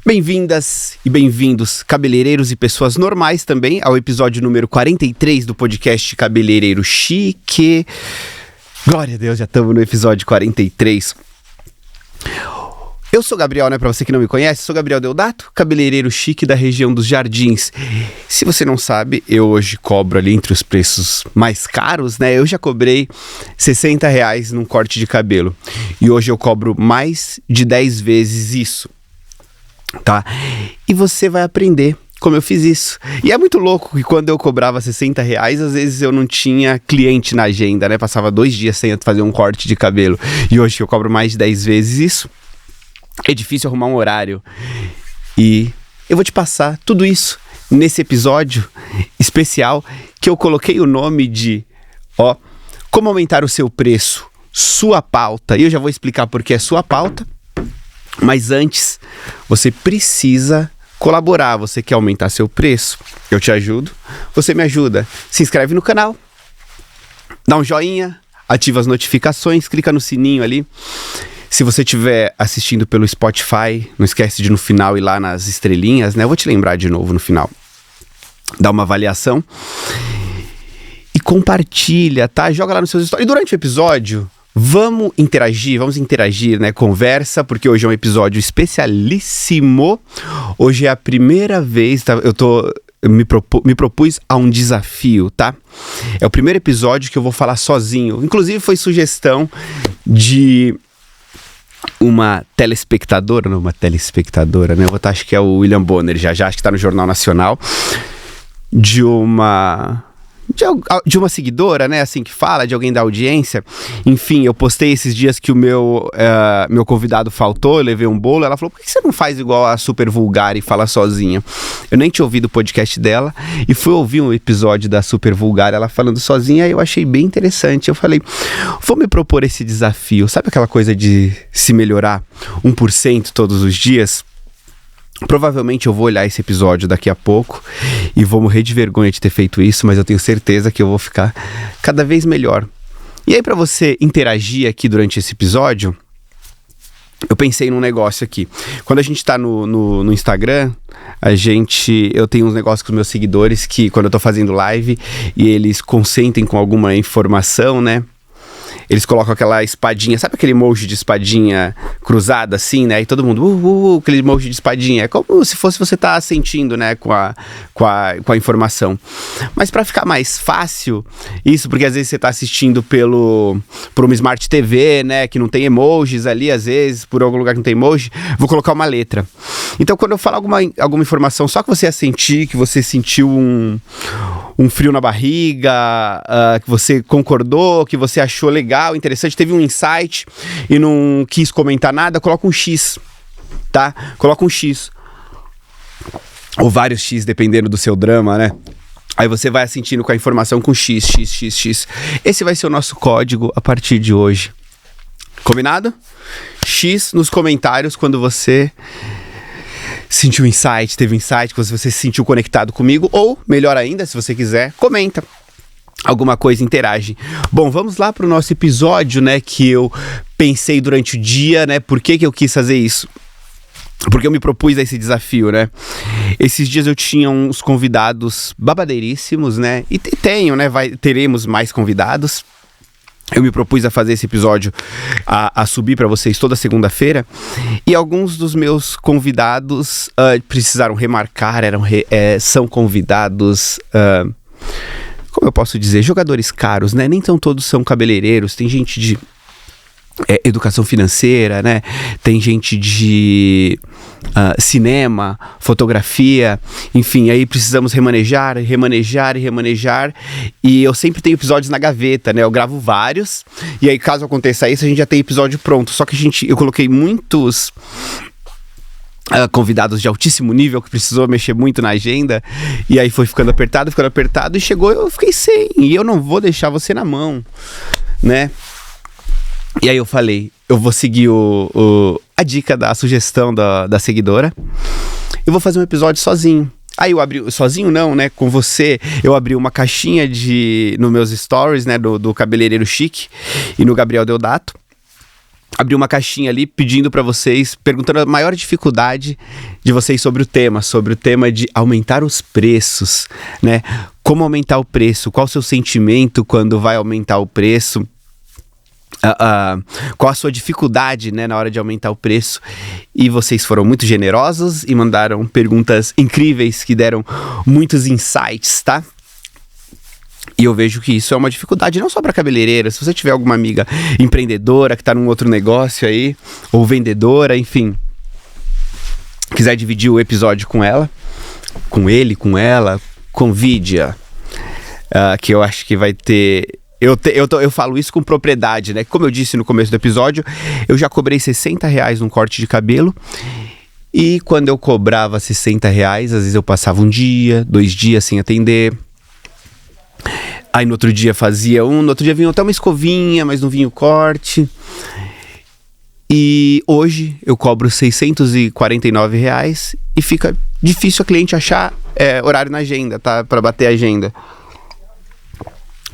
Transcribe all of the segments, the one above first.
Bem-vindas e bem-vindos, cabeleireiros e pessoas normais também, ao episódio número 43 do podcast Cabeleireiro Chique. Glória a Deus, já estamos no episódio 43. Eu sou Gabriel, né? Pra você que não me conhece, sou Gabriel Deodato, cabeleireiro chique da região dos Jardins. Se você não sabe, eu hoje cobro ali entre os preços mais caros, né? Eu já cobrei R$60 num corte de cabelo. E hoje eu cobro mais de 10 vezes isso. Tá? E você vai aprender como eu fiz isso. E é muito louco que quando eu cobrava R$60, às vezes eu não tinha cliente na agenda, né? Passava 2 dias sem fazer um corte de cabelo. E hoje que eu cobro mais de 10 vezes isso, é difícil arrumar um horário. E eu vou te passar tudo isso nesse episódio especial que eu coloquei o nome de como aumentar o seu preço, sua pauta. E eu já vou explicar por que é sua pauta. Mas antes, você precisa colaborar. Você quer aumentar seu preço? Eu te ajudo. Você me ajuda. Se inscreve no canal, dá um joinha, ativa as notificações, clica no sininho ali. Se você estiver assistindo pelo Spotify, não esquece de no final ir lá nas estrelinhas, né? Eu vou te lembrar de novo no final. Dá uma avaliação e compartilha, tá? Joga lá nos seus stories. E durante o episódio, vamos interagir, né? Conversa, porque hoje é um episódio especialíssimo. Hoje é a primeira vez, tá? Me propus a um desafio, tá? É o primeiro episódio que eu vou falar sozinho. Inclusive foi sugestão de uma telespectadora, né? Eu vou acho que é o William Bonner, já acho que tá no Jornal Nacional, de uma seguidora, né, assim que fala, de alguém da audiência. Enfim, eu postei esses dias que o meu convidado faltou, eu levei um bolo, ela falou, por que você não faz igual a Super Vulgar e fala sozinha? Eu nem tinha ouvido o podcast dela e fui ouvir um episódio da Super Vulgar, ela falando sozinha, e eu achei bem interessante. Eu falei, vou me propor esse desafio, sabe aquela coisa de se melhorar 1% todos os dias? Provavelmente eu vou olhar esse episódio daqui a pouco e vou morrer de vergonha de ter feito isso, mas eu tenho certeza que eu vou ficar cada vez melhor. E aí, para você interagir aqui durante esse episódio, eu pensei num negócio aqui. Quando a gente tá no Instagram, eu tenho uns negócios com os meus seguidores que quando eu tô fazendo live e eles consentem com alguma informação, né? Eles colocam aquela espadinha, sabe aquele emoji de espadinha cruzada assim, né? E todo mundo, aquele emoji de espadinha. É como se fosse você tá sentindo, né, com a informação. Mas para ficar mais fácil, isso, porque às vezes você tá assistindo por uma Smart TV, né, que não tem emojis ali, às vezes, por algum lugar que não tem emoji, vou colocar uma letra. Então, quando eu falar alguma informação, só que você ia sentir, que você sentiu um frio na barriga, que você concordou, que você achou legal, interessante, teve um insight e não quis comentar nada, coloca um X, tá? Coloca um X. Ou vários X, dependendo do seu drama, né? Aí você vai sentindo com a informação com X. Esse vai ser o nosso código a partir de hoje. Combinado? X nos comentários quando você sentiu insight, teve insight, quando você se sentiu conectado comigo, ou, melhor ainda, se você quiser, comenta alguma coisa, interage. Bom, vamos lá para o nosso episódio, né, que eu pensei durante o dia, né, por que eu quis fazer isso? Porque eu me propus a esse desafio, né? Esses dias eu tinha uns convidados babadeiríssimos, né, e tenho, né, teremos mais convidados. Eu me propus a fazer esse episódio, a subir para vocês toda segunda-feira. E alguns dos meus convidados precisaram remarcar, são convidados, como eu posso dizer, jogadores caros, né? Nem todos são cabeleireiros, tem gente de educação financeira, né? Tem gente de cinema, fotografia, enfim, aí precisamos remanejar. E eu sempre tenho episódios na gaveta, né? Eu gravo vários, e aí caso aconteça isso, a gente já tem episódio pronto. Só que eu coloquei muitos convidados de altíssimo nível que precisou mexer muito na agenda, e aí foi ficando apertado, e chegou, eu fiquei sem, e eu não vou deixar você na mão, né? E aí eu falei, eu vou seguir a dica a sugestão da seguidora, eu vou fazer um episódio sozinho. Aí eu abri, sozinho não, né, com você, eu abri uma caixinha nos meus stories, né, do Cabeleireiro Chique e no Gabriel Deodato. abri uma caixinha ali pedindo para vocês, perguntando a maior dificuldade de vocês sobre o tema de aumentar os preços, né? Como aumentar o preço? Qual o seu sentimento quando vai aumentar o preço? Qual a sua dificuldade, né, na hora de aumentar o preço? E vocês foram muito generosos e mandaram perguntas incríveis que deram muitos insights, tá? E eu vejo que isso é uma dificuldade não só para cabeleireira. Se você tiver alguma amiga empreendedora que tá num outro negócio aí, ou vendedora, enfim, quiser dividir o episódio com ela, com ele, com ela, convide-a, que eu acho que vai ter... Eu falo isso com propriedade, né? Como eu disse no começo do episódio, eu já cobrei R$60 num corte de cabelo. E quando eu cobrava R$60, às vezes eu passava 1 dia, 2 dias sem atender. Aí no outro dia fazia no outro dia vinha até uma escovinha, mas não vinha o corte. E hoje eu cobro R$649 e fica difícil a cliente achar horário na agenda, tá? Pra bater a agenda.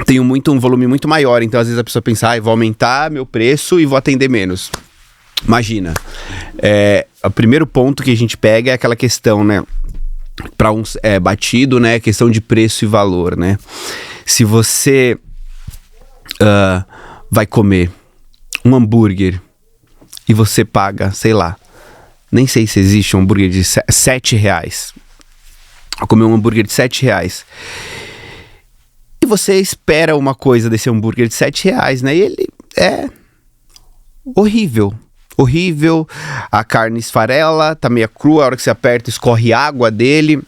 Tenho um volume muito maior, então às vezes a pessoa pensa, vou aumentar meu preço e vou atender menos. Imagina, o primeiro ponto que a gente pega é aquela questão, né, para uns batido, né, questão de preço e valor, né. Se você vai comer um hambúrguer e você paga, sei lá, nem sei se existe um hambúrguer de R$7, vou comer um hambúrguer de R$7, e você espera uma coisa desse hambúrguer de R$7, né? E ele é horrível. Horrível. A carne esfarela, tá meio crua. A hora que você aperta, escorre água dele.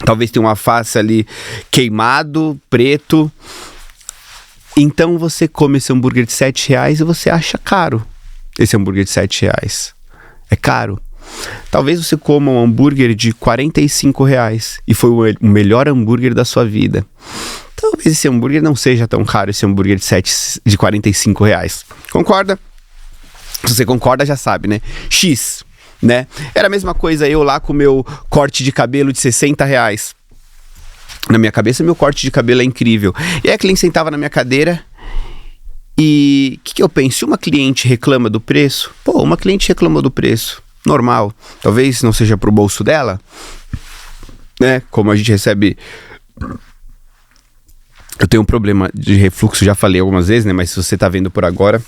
Talvez tenha uma face ali queimado, preto. Então você come esse hambúrguer de R$7 e você acha caro. Esse hambúrguer de R$7. É caro. Talvez você coma um hambúrguer de R$45 e foi o melhor hambúrguer da sua vida. Talvez esse hambúrguer não seja tão caro, esse hambúrguer de R$45. Concorda? Se você concorda, já sabe, né? X, né? Era a mesma coisa eu lá com o meu corte de cabelo de R$60. Na minha cabeça, meu corte de cabelo é incrível. E aí a cliente sentava na minha cadeira e o que eu penso? Se uma cliente reclama do preço, uma cliente reclamou do preço. Normal, talvez não seja pro bolso dela, né? Como a gente recebe... Eu tenho um problema de refluxo, já falei algumas vezes, né? Mas se você tá vendo por agora,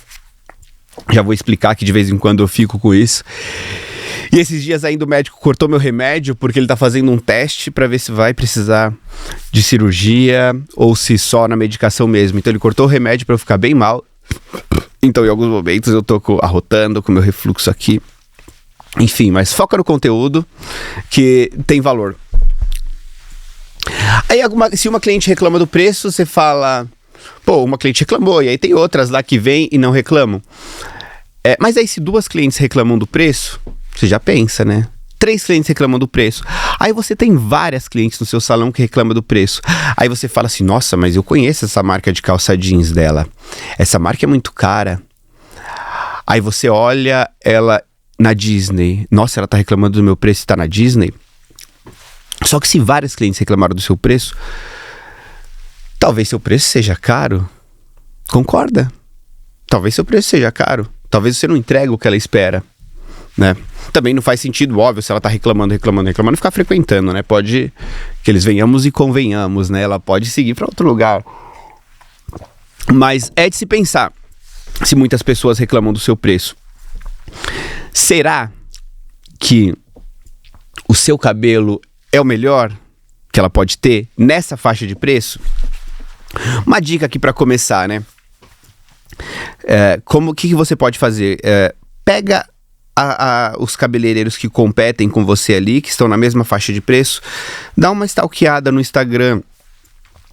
já vou explicar que de vez em quando eu fico com isso. E esses dias ainda o médico cortou meu remédio porque ele tá fazendo um teste pra ver se vai precisar de cirurgia ou se só na medicação mesmo. Então ele cortou o remédio pra eu ficar bem mal. Então em alguns momentos eu tô arrotando com meu refluxo aqui. Enfim, mas foca no conteúdo que tem valor. Aí se uma cliente reclama do preço, você fala, uma cliente reclamou, e aí tem outras lá que vêm e não reclamam. Mas aí se 2 clientes reclamam do preço, você já pensa, né? 3 clientes reclamam do preço. Aí você tem várias clientes no seu salão que reclamam do preço. Aí você fala assim, nossa, mas eu conheço essa marca de calça jeans dela. Essa marca é muito cara. Aí você olha ela na Disney. Nossa, ela tá reclamando do meu preço e tá na Disney. Só que se vários clientes reclamaram do seu preço, talvez seu preço seja caro. Concorda? Talvez seu preço seja caro. Talvez você não entregue o que ela espera, né? Também não faz sentido, óbvio, se ela tá reclamando, ficar frequentando, né? Pode que eles venhamos e convenhamos, né? Ela pode seguir para outro lugar. Mas é de se pensar, se muitas pessoas reclamam do seu preço. Será que o seu cabelo é o melhor que ela pode ter nessa faixa de preço? Uma dica aqui para começar, né? O que você pode fazer? Pega os cabeleireiros que competem com você ali, que estão na mesma faixa de preço, dá uma stalkeada no Instagram,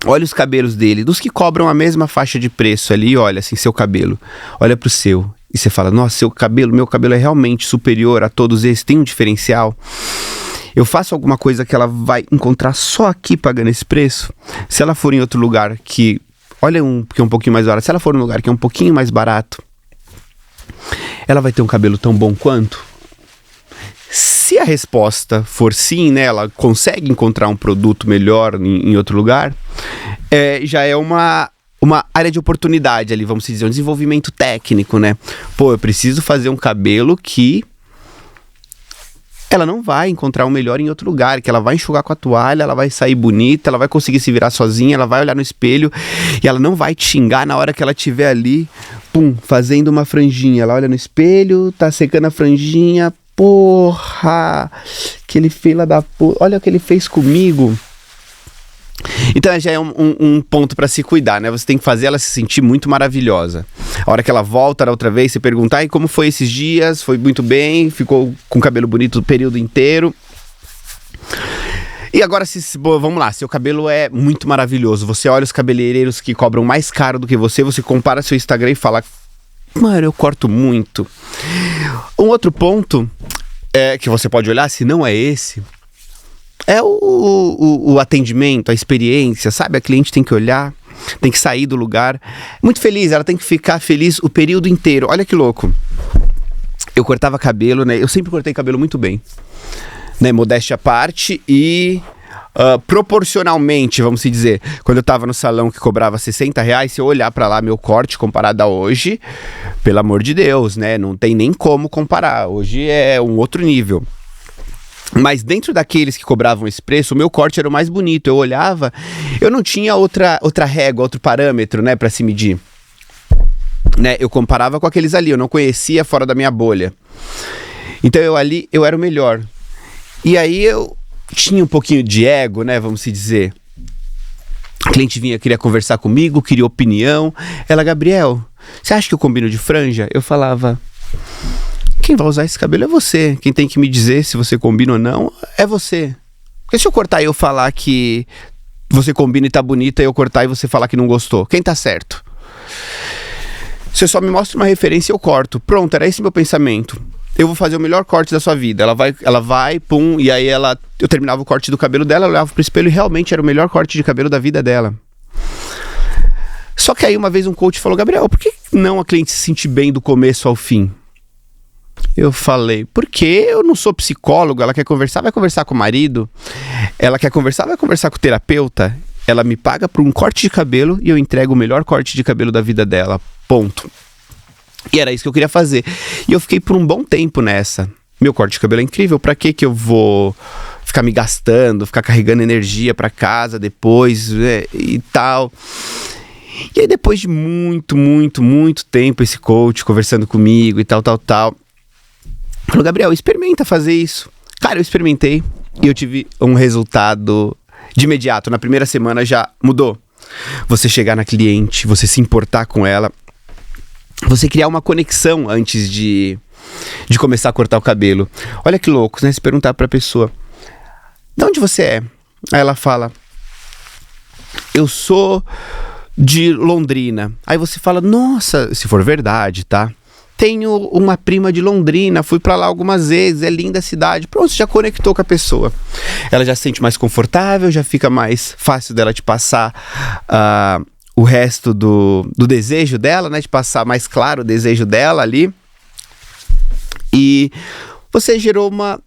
olha os cabelos dele, dos que cobram a mesma faixa de preço ali, olha assim, seu cabelo, olha pro seu, e você fala, nossa, meu cabelo é realmente superior a todos esses, tem um diferencial. Eu faço alguma coisa que ela vai encontrar só aqui pagando esse preço? Se ela for em outro lugar que é um pouquinho mais barato, se ela for em um lugar que é um pouquinho mais barato, ela vai ter um cabelo tão bom quanto? Se a resposta for sim, né, ela consegue encontrar um produto melhor em outro lugar, já é uma uma área de oportunidade ali, vamos dizer, um desenvolvimento técnico, né? Pô, eu preciso fazer um cabelo que ela não vai encontrar o melhor em outro lugar, que ela vai enxugar com a toalha, ela vai sair bonita, ela vai conseguir se virar sozinha, ela vai olhar no espelho e ela não vai te xingar na hora que ela estiver ali, fazendo uma franjinha. Ela olha no espelho, tá secando a franjinha, porra, aquele fila da porra, olha o que ele fez comigo. Então já é um ponto pra se cuidar, né? Você tem que fazer ela se sentir muito maravilhosa. A hora que ela volta da outra vez, você perguntar, e como foi esses dias? Foi muito bem? Ficou com o cabelo bonito o período inteiro? E agora, vamos lá, seu cabelo é muito maravilhoso. Você olha os cabeleireiros que cobram mais caro do que você compara seu Instagram e fala, mano, eu corto muito. Um outro ponto que você pode olhar, se não é esse, é o atendimento, a experiência, sabe? A cliente tem que olhar, tem que sair do lugar muito feliz, ela tem que ficar feliz o período inteiro. Olha que louco. Eu cortava cabelo, né? Eu sempre cortei cabelo muito bem, né? Modéstia à parte e proporcionalmente, vamos dizer, quando eu tava no salão que cobrava R$60, se eu olhar pra lá meu corte comparado a hoje, pelo amor de Deus, né? Não tem nem como comparar. Hoje é um outro nível. Mas dentro daqueles que cobravam esse preço, o meu corte era o mais bonito. Eu olhava, eu não tinha outra régua, outro parâmetro, né, pra se medir. Né? Eu comparava com aqueles ali, eu não conhecia fora da minha bolha. Então eu era o melhor. E aí eu tinha um pouquinho de ego, né, vamos dizer. A cliente queria conversar comigo, queria opinião. Ela, Gabriel, você acha que eu combino de franja? Eu falava, quem vai usar esse cabelo é você. Quem tem que me dizer se você combina ou não é você. Porque se eu cortar e eu falar que você combina e tá bonita, e eu cortar e você falar que não gostou, quem tá certo? Você só me mostra uma referência e eu corto. Pronto, era esse meu pensamento. Eu vou fazer o melhor corte da sua vida. Ela vai, pum, e aí eu terminava o corte do cabelo dela, eu olhava pro espelho e realmente era o melhor corte de cabelo da vida dela. Só que aí uma vez um coach falou, Gabriel, por que não a cliente se sentir bem do começo ao fim? Eu falei, porque eu não sou psicólogo, ela quer conversar, vai conversar com o marido. Ela quer conversar, vai conversar com o terapeuta. Ela me paga por um corte de cabelo e eu entrego o melhor corte de cabelo da vida dela. Ponto. E era isso que eu queria fazer. E eu fiquei por um bom tempo nessa. Meu corte de cabelo é incrível, pra que eu vou ficar me gastando, ficar carregando energia pra casa depois, né, e tal. E aí depois de muito tempo esse coach conversando comigo e tal, falou, Gabriel, experimenta fazer isso. Cara, eu experimentei e eu tive um resultado de imediato. Na primeira semana já mudou. Você chegar na cliente, você se importar com ela, você criar uma conexão antes de começar a cortar o cabelo. Olha que louco, né? Se perguntar pra pessoa, de onde você é? Aí ela fala, eu sou de Londrina. Aí você fala, nossa, se for verdade, tá? Tenho uma prima de Londrina, fui pra lá algumas vezes, é linda a cidade. Pronto, você já conectou com a pessoa. Ela já se sente mais confortável, já fica mais fácil dela te passar o resto do desejo dela, né? De passar mais claro o desejo dela ali. E você gerou uma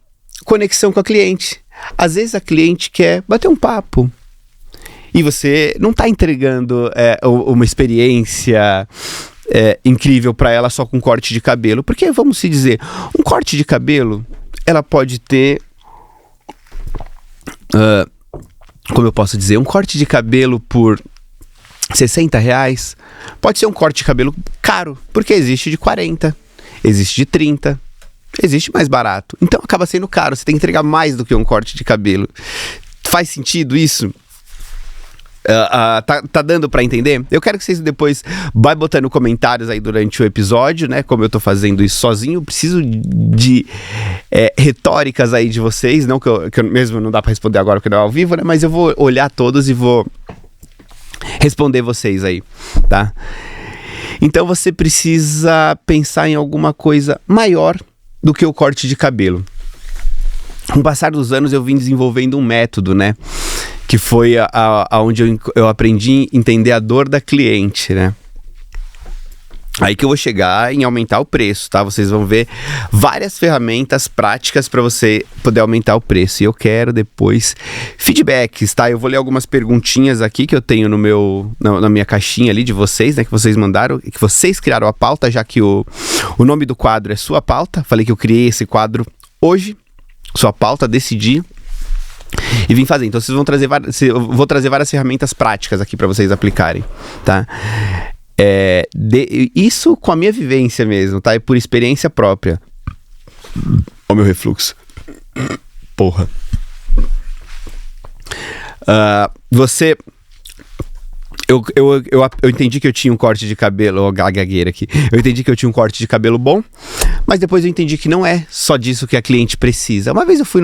conexão com a cliente. Às vezes a cliente quer bater um papo. E você não tá entregando uma experiência incrível para ela só com corte de cabelo. Porque, vamos se dizer, um corte de cabelo, ela pode ter... como eu posso dizer? Um corte de cabelo por R$60 pode ser um corte de cabelo caro, porque existe de 40, existe de 30, existe mais barato. Então acaba sendo caro, você tem que entregar mais do que um corte de cabelo. Faz sentido isso? Tá dando pra entender? Eu quero que vocês depois vai botando comentários aí durante o episódio, né? Como eu tô fazendo isso sozinho, eu preciso de retóricas aí de vocês. Não que eu mesmo não dá pra responder agora porque não é ao vivo, né? Mas eu vou olhar todos e vou responder vocês aí, tá? Então você precisa pensar em alguma coisa maior do que o corte de cabelo. Com o passar dos anos eu vim desenvolvendo um método, né? Que foi aonde eu aprendi a entender a dor da cliente, né? Aí que eu vou chegar em aumentar o preço, tá? Vocês vão ver várias ferramentas práticas para você poder aumentar o preço. E eu quero depois feedbacks, tá? Eu vou ler algumas perguntinhas aqui que eu tenho na minha caixinha ali de vocês, né? Que vocês mandaram, que vocês criaram a pauta, já que o nome do quadro é Sua Pauta. Falei que eu criei esse quadro hoje, Sua Pauta, decidi. E vim fazer. Então eu vou trazer várias ferramentas práticas aqui para vocês aplicarem, tá? Isso com a minha vivência mesmo, tá? E por experiência própria. Ó, meu refluxo. Porra. Eu entendi que eu tinha um corte de cabelo, gagueira aqui. Eu entendi que eu tinha um corte de cabelo bom, mas depois eu entendi que não é só disso que a cliente precisa. Uma vez eu fui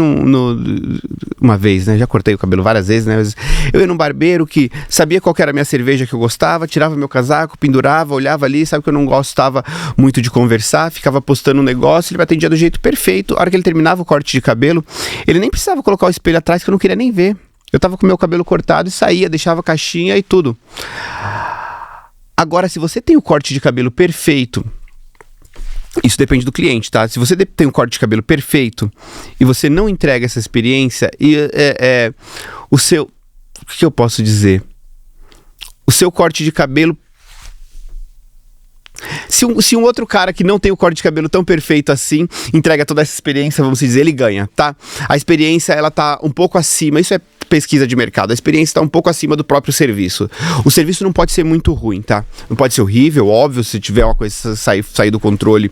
uma vez, né? Já cortei o cabelo várias vezes, né? Mas eu ia num barbeiro que sabia qual que era a minha cerveja que eu gostava, tirava meu casaco, pendurava, olhava ali, sabe que eu não gostava muito de conversar, ficava postando um negócio, ele me atendia do jeito perfeito. A hora que ele terminava o corte de cabelo, ele nem precisava colocar o espelho atrás, que eu não queria nem ver. Eu tava com meu cabelo cortado e saía, deixava caixinha e tudo. Agora, se você tem o corte de cabelo perfeito, isso depende do cliente, tá? Se você tem um corte de cabelo perfeito e você não entrega essa experiência, o que eu posso dizer? O seu corte de cabelo... Se um outro cara que não tem o corte de cabelo tão perfeito assim entrega toda essa experiência, vamos dizer, ele ganha, tá? A experiência, ela tá um pouco acima, isso é pesquisa de mercado, a experiência está um pouco acima do próprio serviço. O serviço não pode ser muito ruim, tá? Não pode ser horrível, óbvio, se tiver uma coisa sair do controle,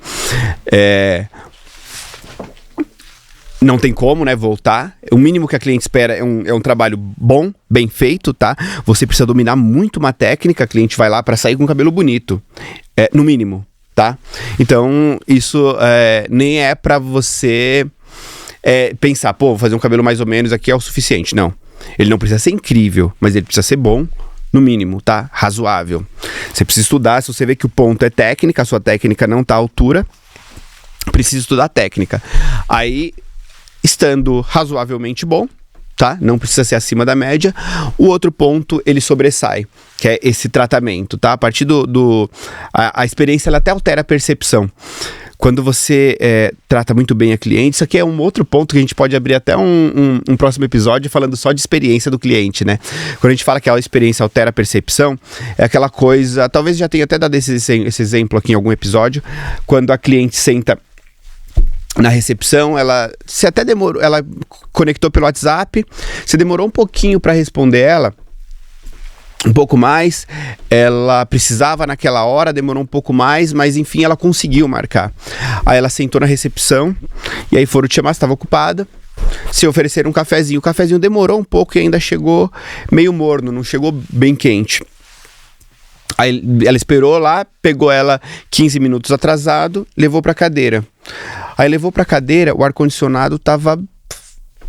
não tem como, né, voltar. O mínimo que a cliente espera é um trabalho bom, bem feito, tá? Você precisa dominar muito uma técnica, a cliente vai lá para sair com o cabelo bonito, no mínimo, tá? Então, isso nem é para você pensar, pô, vou fazer um cabelo mais ou menos aqui é o suficiente. Não, ele não precisa ser incrível, mas ele precisa ser bom, no mínimo, tá? Razoável. Você precisa estudar, se você vê que o ponto é técnica, a sua técnica não tá à altura, precisa estudar a técnica. Aí, estando razoavelmente bom, tá? Não precisa ser acima da média. O outro ponto, ele sobressai, que é esse tratamento, tá? A partir a experiência, ela até altera a percepção. Quando você trata muito bem a cliente, isso aqui é um outro ponto que a gente pode abrir até um próximo episódio falando só de experiência do cliente, né? Quando a gente fala que a experiência altera a percepção, é aquela coisa, talvez já tenha até dado esse exemplo aqui em algum episódio, quando a cliente senta na recepção, ela conectou pelo WhatsApp, você demorou um pouquinho para responder ela, um pouco mais, ela precisava naquela hora, demorou um pouco mais, mas enfim, ela conseguiu marcar. Aí ela sentou na recepção, e aí foram te chamar, estava ocupada, se ofereceram um cafezinho. O cafezinho demorou um pouco e ainda chegou meio morno, não chegou bem quente. Aí ela esperou lá, pegou ela 15 minutos atrasado, levou pra cadeira. Aí levou pra cadeira, o ar-condicionado tava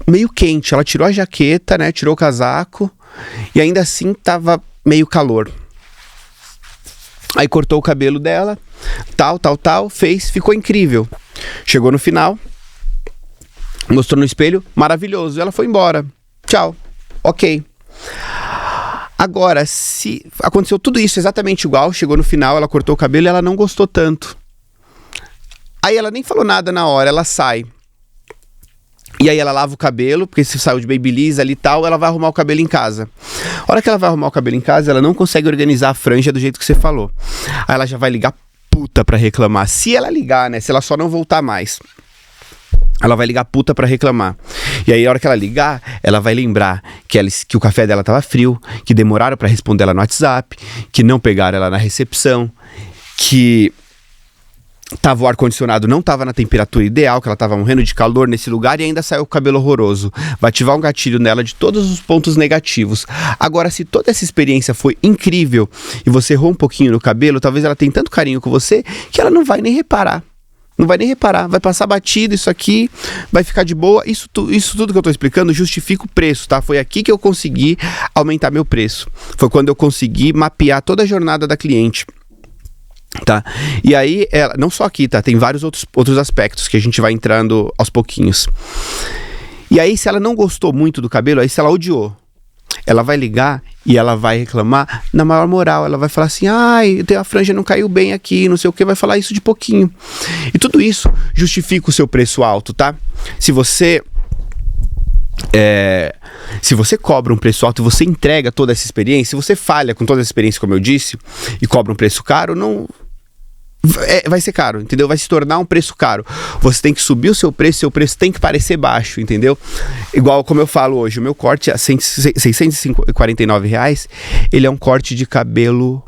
meio quente, ela tirou a jaqueta, né, tirou o casaco, e ainda assim tava meio calor. Aí cortou o cabelo dela, tal, fez, ficou incrível. Chegou no final, mostrou no espelho, maravilhoso, ela foi embora. Tchau, ok. Agora, se aconteceu tudo isso exatamente igual, chegou no final, ela cortou o cabelo e ela não gostou tanto. Aí ela nem falou nada na hora, ela sai. E aí ela lava o cabelo, porque se saiu de Babyliss ali e tal, ela vai arrumar o cabelo em casa. A hora que ela vai arrumar o cabelo em casa, ela não consegue organizar a franja do jeito que você falou. Aí ela já vai ligar puta pra reclamar. Se ela ligar, né, se ela só não voltar mais, ela vai ligar puta pra reclamar. E aí a hora que ela ligar, ela vai lembrar que o café dela tava frio, que demoraram pra responder ela no WhatsApp, que não pegaram ela na recepção, que o ar-condicionado não estava na temperatura ideal, que ela estava morrendo de calor nesse lugar e ainda saiu com o cabelo horroroso. Vai ativar um gatilho nela de todos os pontos negativos. Agora, se toda essa experiência foi incrível e você errou um pouquinho no cabelo, talvez ela tenha tanto carinho com você que ela não vai nem reparar. Não vai nem reparar, vai passar batido isso aqui, vai ficar de boa. Isso tudo que eu tô explicando justifica o preço, tá? Foi aqui que eu consegui aumentar meu preço. Foi quando eu consegui mapear toda a jornada da cliente. Tá? E aí, não só aqui, tá? Tem vários outros aspectos que a gente vai entrando aos pouquinhos. E aí, se ela não gostou muito do cabelo, aí se ela odiou, ela vai ligar e ela vai reclamar na maior moral. Ela vai falar assim, ai, a franja não caiu bem aqui, não sei o que, vai falar isso de pouquinho. E tudo isso justifica o seu preço alto, tá? Se você cobra um preço alto e você entrega toda essa experiência, se você falha com toda essa experiência, como eu disse, e cobra um preço caro, não... vai ser caro, entendeu? Vai se tornar um preço caro. Você tem que subir o seu preço tem que parecer baixo, entendeu? Igual como eu falo hoje, o meu corte a R$649, ele é um corte de cabelo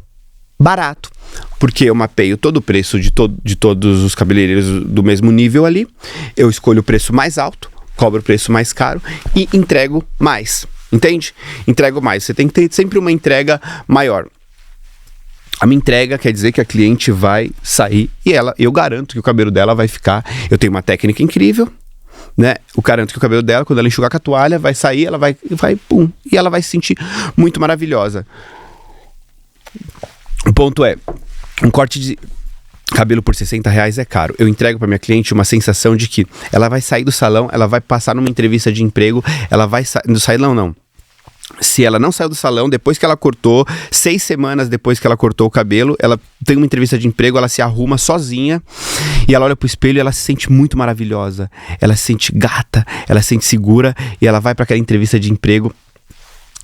barato, porque eu mapeio todo o preço de todos os cabeleireiros do mesmo nível ali, eu escolho o preço mais alto, cobro o preço mais caro e entrego mais, entende? Entrego mais, você tem que ter sempre uma entrega maior. A minha entrega quer dizer que a cliente vai sair e eu garanto que o cabelo dela vai ficar... Eu tenho uma técnica incrível, né? Eu garanto que o cabelo dela, quando ela enxugar com a toalha, vai sair, ela vai pum, e ela vai se sentir muito maravilhosa. O ponto é, um corte de cabelo por R$60 é caro. Eu entrego para minha cliente uma sensação de que ela vai sair do salão, ela vai passar numa entrevista de emprego, ela vai sair... No salão não. Se ela não saiu do salão, depois que ela cortou, 6 semanas depois que ela cortou o cabelo, ela tem uma entrevista de emprego, ela se arruma sozinha e ela olha pro espelho e ela se sente muito maravilhosa. Ela se sente gata, ela se sente segura e ela vai para aquela entrevista de emprego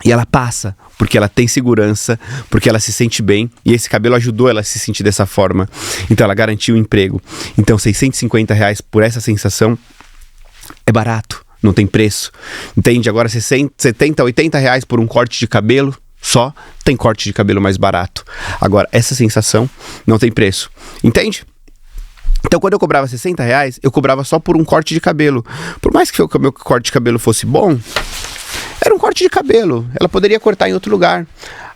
e ela passa, porque ela tem segurança, porque ela se sente bem e esse cabelo ajudou ela a se sentir dessa forma. Então ela garantiu o emprego. Então R$650 por essa sensação é barato. Não tem preço, entende? Agora 60, 70, 80 reais por um corte de cabelo só, tem corte de cabelo mais barato. Agora, essa sensação não tem preço, entende? Então, quando eu cobrava R$60, eu cobrava só por um corte de cabelo. Por mais que o meu corte de cabelo fosse bom, era um corte de cabelo, ela poderia cortar em outro lugar.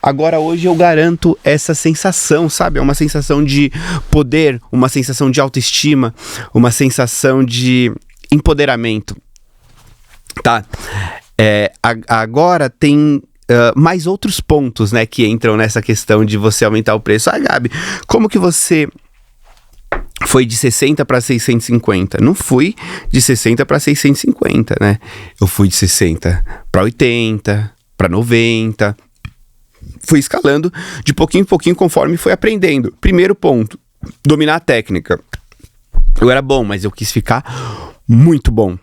Agora, hoje eu garanto essa sensação, sabe? É uma sensação de poder, uma sensação de autoestima, uma sensação de empoderamento. Tá, agora tem mais outros pontos, né, que entram nessa questão de você aumentar o preço. Gabi, como que você foi de 60 para 650? Não fui de 60 para 650, né? Eu fui de 60 para 80, para 90. Fui escalando de pouquinho em pouquinho conforme fui aprendendo. Primeiro ponto, dominar a técnica. Eu era bom, mas eu quis ficar muito bom.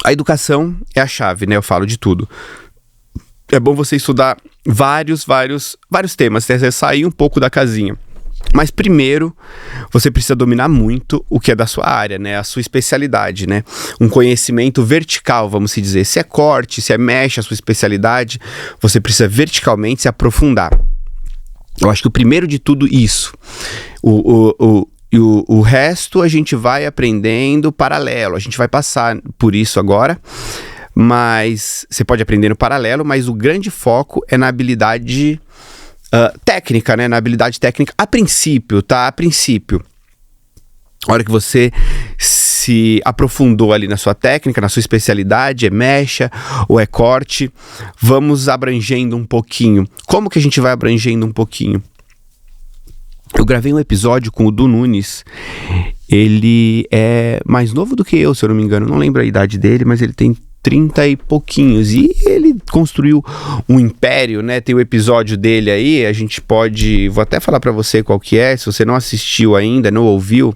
A educação é a chave, né? Eu falo de tudo. É bom você estudar vários temas, você sair um pouco da casinha. Mas primeiro, você precisa dominar muito o que é da sua área, né? A sua especialidade, né? Um conhecimento vertical, vamos dizer. Se é corte, se é mecha, a sua especialidade, você precisa verticalmente se aprofundar. Eu acho que o primeiro de tudo, isso. O resto a gente vai aprendendo paralelo, a gente vai passar por isso agora, mas você pode aprender no paralelo, mas o grande foco é na habilidade técnica, né? Na habilidade técnica a princípio, tá? A princípio. A hora que você se aprofundou ali na sua técnica, na sua especialidade, é mecha ou é corte, vamos abrangendo um pouquinho. Como que a gente vai abrangendo um pouquinho? Eu gravei um episódio com o Du Nunes. Ele é mais novo do que eu, se eu não me engano. Não lembro a idade dele, mas ele tem 30 e pouquinhos. E ele construiu um império, né? Tem o episódio dele aí, a gente pode... Vou até falar pra você qual que é. Se você não assistiu ainda, não ouviu,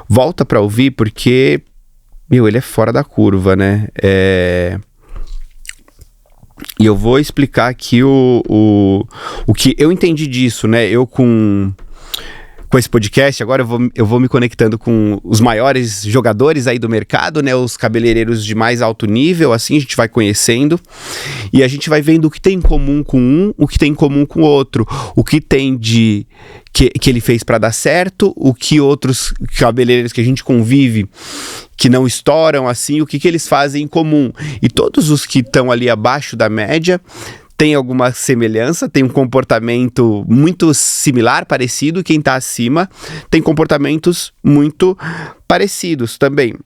volta pra ouvir, porque... ele é fora da curva, né? E eu vou explicar aqui o que eu entendi disso, né? Eu com esse podcast, agora eu vou me conectando com os maiores jogadores aí do mercado, né? Os cabeleireiros de mais alto nível, assim a gente vai conhecendo e a gente vai vendo o que tem em comum com um, o que tem em comum com o outro, o que tem de... que ele fez para dar certo, o que outros cabeleireiros que a gente convive que não estouram assim, o que eles fazem em comum. E todos os que estão ali abaixo da média tem alguma semelhança, tem um comportamento muito similar, parecido, e quem está acima tem comportamentos muito parecidos também.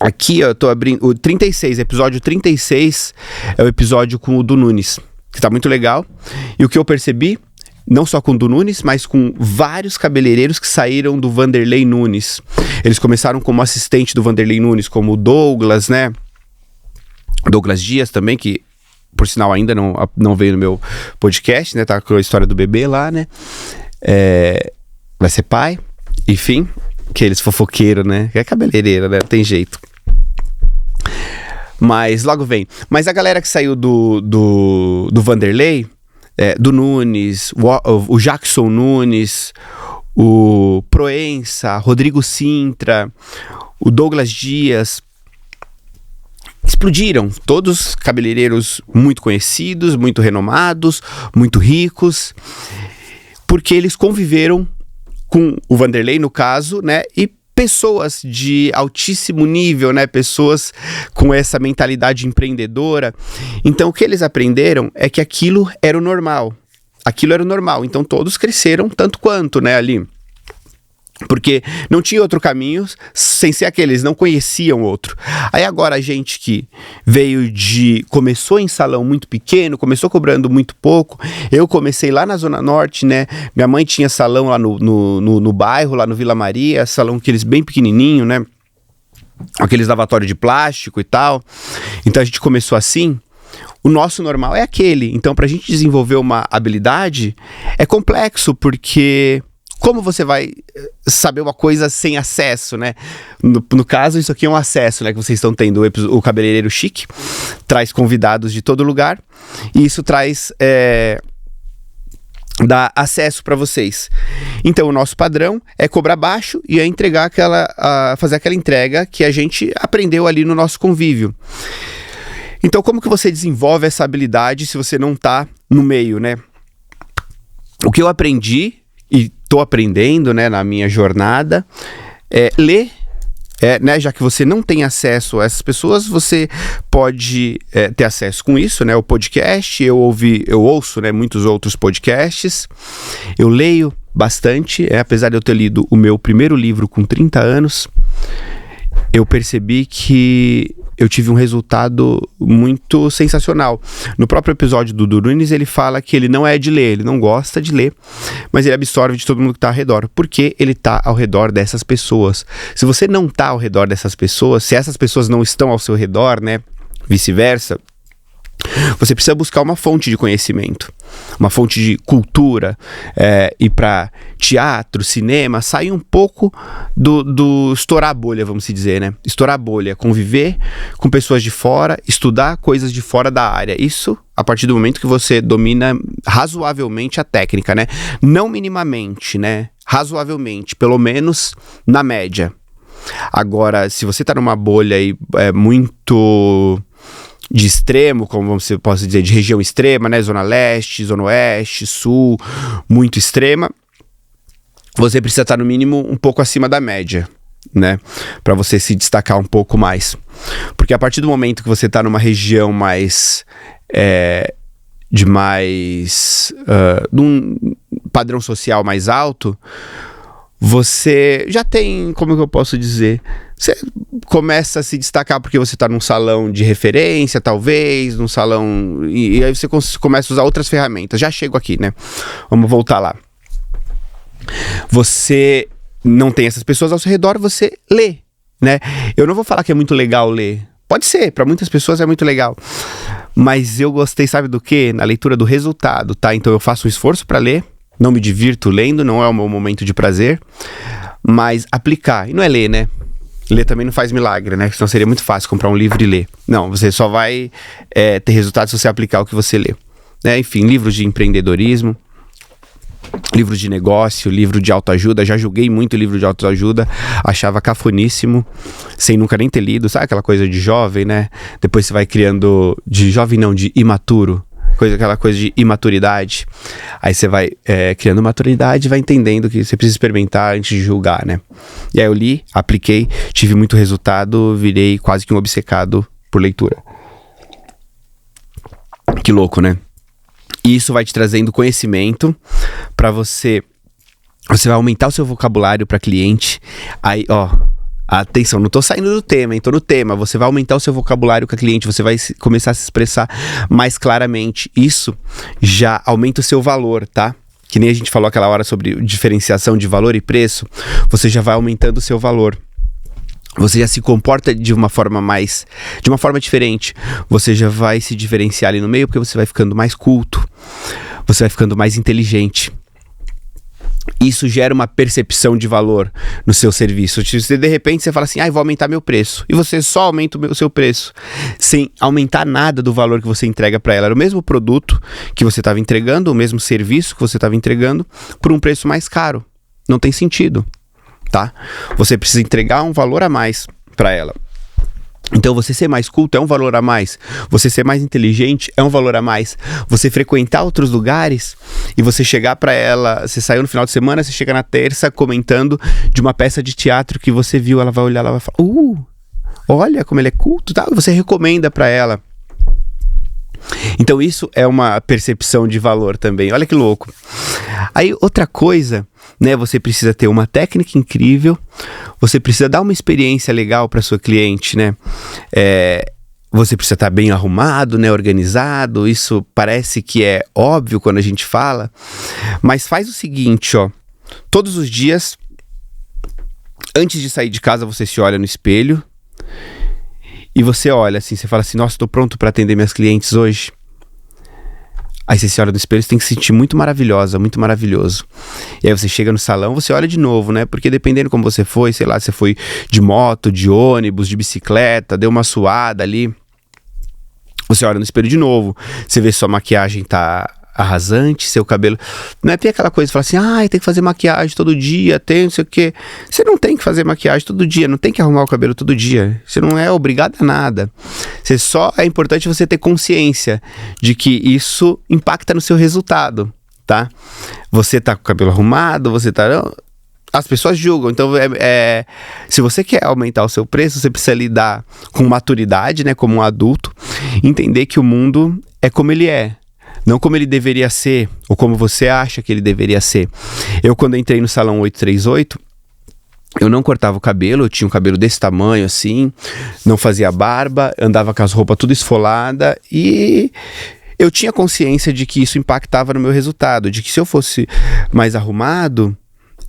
Aqui eu tô abrindo o 36, episódio 36 é o episódio com o Du Nunes, que tá muito legal. E o que eu percebi, não só com o Du Nunes, mas com vários cabeleireiros que saíram do Vanderlei Nunes. Eles começaram como assistente do Vanderlei Nunes, como o Douglas, né? Douglas Dias também, que por sinal ainda não veio no meu podcast, né? Tá com a história do bebê lá, né? Vai ser pai, enfim, aqueles fofoqueiros, né? É cabeleireiro, né? Não tem jeito. Mas logo vem. Mas a galera que saiu do Vanderlei, do Nunes, o Jackson Nunes, o Proença, Rodrigo Sintra, o Douglas Dias, explodiram. Todos cabeleireiros muito conhecidos, muito renomados, muito ricos, porque eles conviveram com o Vanderlei, no caso, né? E pessoas de altíssimo nível, né? Pessoas com essa mentalidade empreendedora. Então, o que eles aprenderam é que aquilo era o normal. Aquilo era o normal. Então, todos cresceram tanto quanto, né? Ali. Porque não tinha outro caminho sem ser aquele, eles não conheciam outro. Aí agora a gente que começou em salão muito pequeno, começou cobrando muito pouco. Eu comecei lá na Zona Norte, né? Minha mãe tinha salão lá no bairro, lá no Vila Maria, salão aqueles bem pequenininho, né? Aqueles lavatórios de plástico e tal. Então a gente começou assim. O nosso normal é aquele. Então pra gente desenvolver uma habilidade é complexo, porque como você vai saber uma coisa sem acesso, né? No caso, isso aqui é um acesso, né? Que vocês estão tendo. O Cabeleireiro Chique traz convidados de todo lugar. E isso dá acesso para vocês. Então, o nosso padrão é cobrar baixo e fazer aquela entrega que a gente aprendeu ali no nosso convívio. Então, como que você desenvolve essa habilidade se você não tá no meio, né? O que eu aprendi e tô aprendendo, né, na minha jornada, ler, né, já que você não tem acesso a essas pessoas, você pode ter acesso com isso, né, o podcast, eu ouço, né, muitos outros podcasts, eu leio bastante, apesar de eu ter lido o meu primeiro livro com 30 anos, eu percebi que eu tive um resultado muito sensacional. No próprio episódio do Nunes, ele fala que ele não é de ler, ele não gosta de ler, mas ele absorve de todo mundo que está ao redor, porque ele está ao redor dessas pessoas. Se você não está ao redor dessas pessoas, se essas pessoas não estão ao seu redor, né, vice-versa, você precisa buscar uma fonte de conhecimento, uma fonte de cultura, ir para teatro, cinema, sair um pouco do estourar a bolha, vamos dizer, né? Estourar a bolha, conviver com pessoas de fora, estudar coisas de fora da área. Isso a partir do momento que você domina razoavelmente a técnica, né? Não minimamente, né? Razoavelmente, pelo menos na média. Agora, se você tá numa bolha aí muito de extremo, como você pode dizer, de região extrema, né? Zona Leste, Zona Oeste, Sul, muito extrema, você precisa estar no mínimo um pouco acima da média, né? Para você se destacar um pouco mais. Porque a partir do momento que você está numa região mais num padrão social mais alto, você já tem, como que eu posso dizer, você começa a se destacar porque você está num salão de referência, talvez, num salão, e aí você começa a usar outras ferramentas. Já chego aqui, né? Vamos voltar lá. Você não tem essas pessoas ao seu redor, você lê, né? Eu não vou falar que é muito legal ler. Pode ser, para muitas pessoas é muito legal. Mas eu gostei, sabe do quê? Na leitura do resultado, tá? Então eu faço um esforço para ler. Não me divirto lendo, não é o meu momento de prazer, mas aplicar. E não é ler, né? Ler também não faz milagre, né? Senão seria muito fácil comprar um livro e ler. Não, você só vai ter resultado se você aplicar o que você lê. Enfim, livros de empreendedorismo, livros de negócio, livro de autoajuda. Já julguei muito livro de autoajuda, achava cafoníssimo, sem nunca nem ter lido. Sabe aquela coisa de jovem, né? Depois você vai criando, de jovem não, de imaturo. Aquela coisa de imaturidade. Aí você vai criando maturidade e vai entendendo que você precisa experimentar antes de julgar, né? E aí eu li, apliquei, tive muito resultado, virei quase que um obcecado por leitura. Que louco, né? E isso vai te trazendo conhecimento para você vai aumentar o seu vocabulário para cliente. Aí, atenção, não tô saindo do tema, hein? Tô no tema. Você vai aumentar o seu vocabulário com a cliente, você vai começar a se expressar mais claramente. Isso já aumenta o seu valor, tá? Que nem a gente falou aquela hora sobre diferenciação de valor e preço, você já vai aumentando o seu valor. você já se comporta de uma forma diferente. Você já vai se diferenciar ali no meio, porque você vai ficando mais culto, você vai ficando mais inteligente. Isso gera uma percepção de valor no seu serviço. Se de repente você fala assim, vou aumentar meu preço, e você só aumenta o seu preço, sem aumentar nada do valor que você entrega para ela. Era o mesmo produto que você estava entregando, o mesmo serviço que você estava entregando, por um preço mais caro. Não tem sentido, tá? Você precisa entregar um valor a mais para ela. Então você ser mais culto é um valor a mais, você ser mais inteligente é um valor a mais, você frequentar outros lugares e você chegar para ela, você saiu no final de semana, você chega na terça comentando de uma peça de teatro que você viu, ela vai olhar, ela vai falar, olha como ele é culto, tá? Você recomenda para ela. Então isso é uma percepção de valor também, olha que louco. Aí outra coisa, né, você precisa ter uma técnica incrível, você precisa dar uma experiência legal para sua cliente, né? Você precisa estar bem arrumado, né, organizado. Isso parece que é óbvio quando a gente fala, mas faz o seguinte, todos os dias, antes de sair de casa, você se olha no espelho e você olha assim, você fala assim, nossa, estou pronto para atender minhas clientes hoje. Aí você se olha no espelho, você tem que se sentir muito maravilhosa, muito maravilhoso. E aí você chega no salão, você olha de novo, né? Porque dependendo como você foi, sei lá, você foi de moto, de ônibus, de bicicleta, deu uma suada ali. Você olha no espelho de novo, você vê se sua maquiagem tá arrasante, seu cabelo... Não é ter aquela coisa de falar assim, tem que fazer maquiagem todo dia, tem não sei o quê. Você não tem que fazer maquiagem todo dia, não tem que arrumar o cabelo todo dia. Você não é obrigado a nada. É importante você ter consciência de que isso impacta no seu resultado, tá? Você tá com o cabelo arrumado, as pessoas julgam, então se você quer aumentar o seu preço, você precisa lidar com maturidade, né, como um adulto, entender que o mundo é como ele é, não como ele deveria ser, ou como você acha que ele deveria ser. Eu, quando entrei no salão 838, eu não cortava o cabelo, eu tinha um cabelo desse tamanho assim, não fazia barba, andava com as roupas tudo esfolada e eu tinha consciência de que isso impactava no meu resultado, de que se eu fosse mais arrumado,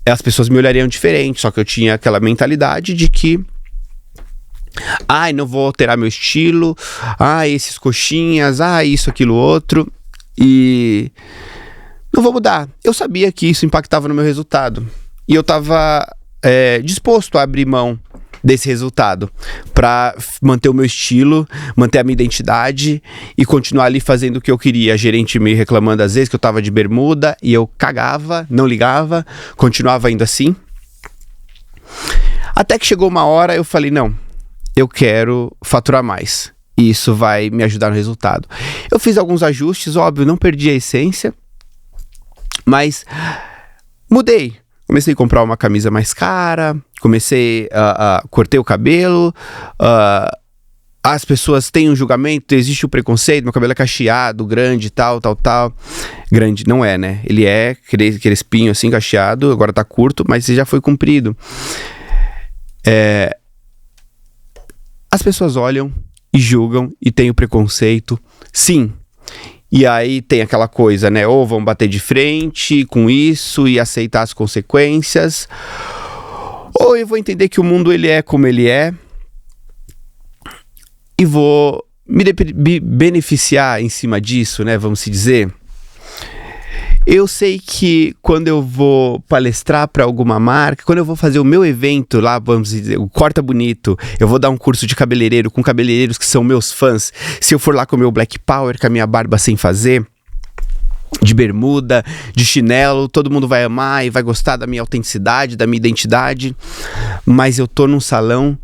as pessoas me olhariam diferente, só que eu tinha aquela mentalidade de que não vou alterar meu estilo, esses coxinhas, isso, aquilo, outro, e não vou mudar. Eu sabia que isso impactava no meu resultado e eu estava disposto a abrir mão desse resultado para manter o meu estilo, manter a minha identidade e continuar ali fazendo o que eu queria. A gerente me reclamando às vezes que eu estava de bermuda e eu cagava, não ligava, continuava indo assim. Até que chegou uma hora eu falei, não, eu quero faturar mais. E isso vai me ajudar no resultado. Eu fiz alguns ajustes, óbvio, não perdi a essência, mas mudei. Comecei a comprar uma camisa mais cara, cortei o cabelo, as pessoas têm um julgamento, existe o preconceito, meu cabelo é cacheado, grande, tal. Grande, não é, né? Ele é crespinho assim, cacheado, agora tá curto, mas já foi comprido. As pessoas olham e julgam e tem o preconceito, sim. E aí tem aquela coisa, né? Ou vão bater de frente com isso e aceitar as consequências, ou eu vou entender que o mundo ele é como ele é e vou me beneficiar em cima disso, né? Vamos se dizer. Eu sei que quando eu vou palestrar para alguma marca, quando eu vou fazer o meu evento lá, vamos dizer, o Corta Bonito, eu vou dar um curso de cabeleireiro com cabeleireiros que são meus fãs. Se eu for lá com o meu Black Power, com a minha barba sem fazer, de bermuda, de chinelo, todo mundo vai amar e vai gostar da minha autenticidade, da minha identidade. Mas eu tô num salão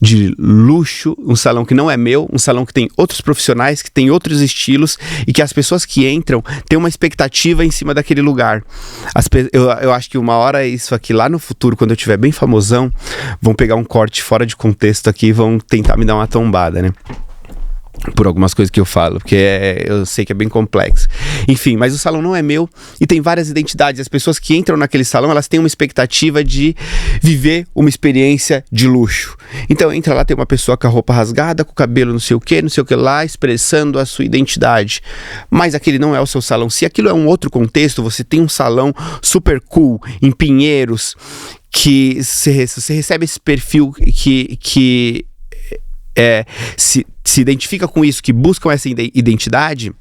de luxo, um salão que não é meu, um salão que tem outros profissionais, que tem outros estilos e que as pessoas que entram têm uma expectativa em cima daquele lugar. Eu acho que uma hora isso aqui lá no futuro, quando eu estiver bem famosão, vão pegar um corte fora de contexto aqui e vão tentar me dar uma tombada, né? Por algumas coisas que eu falo, porque eu sei que é bem complexo. Enfim, mas o salão não é meu e tem várias identidades. As pessoas que entram naquele salão, elas têm uma expectativa de viver uma experiência de luxo. Então entra lá, tem uma pessoa com a roupa rasgada, com o cabelo não sei o que lá, expressando a sua identidade. Mas aquele não é o seu salão. Se aquilo é um outro contexto, você tem um salão super cool em Pinheiros, que se você recebe esse perfil que se identifica com isso, que buscam essa identidade,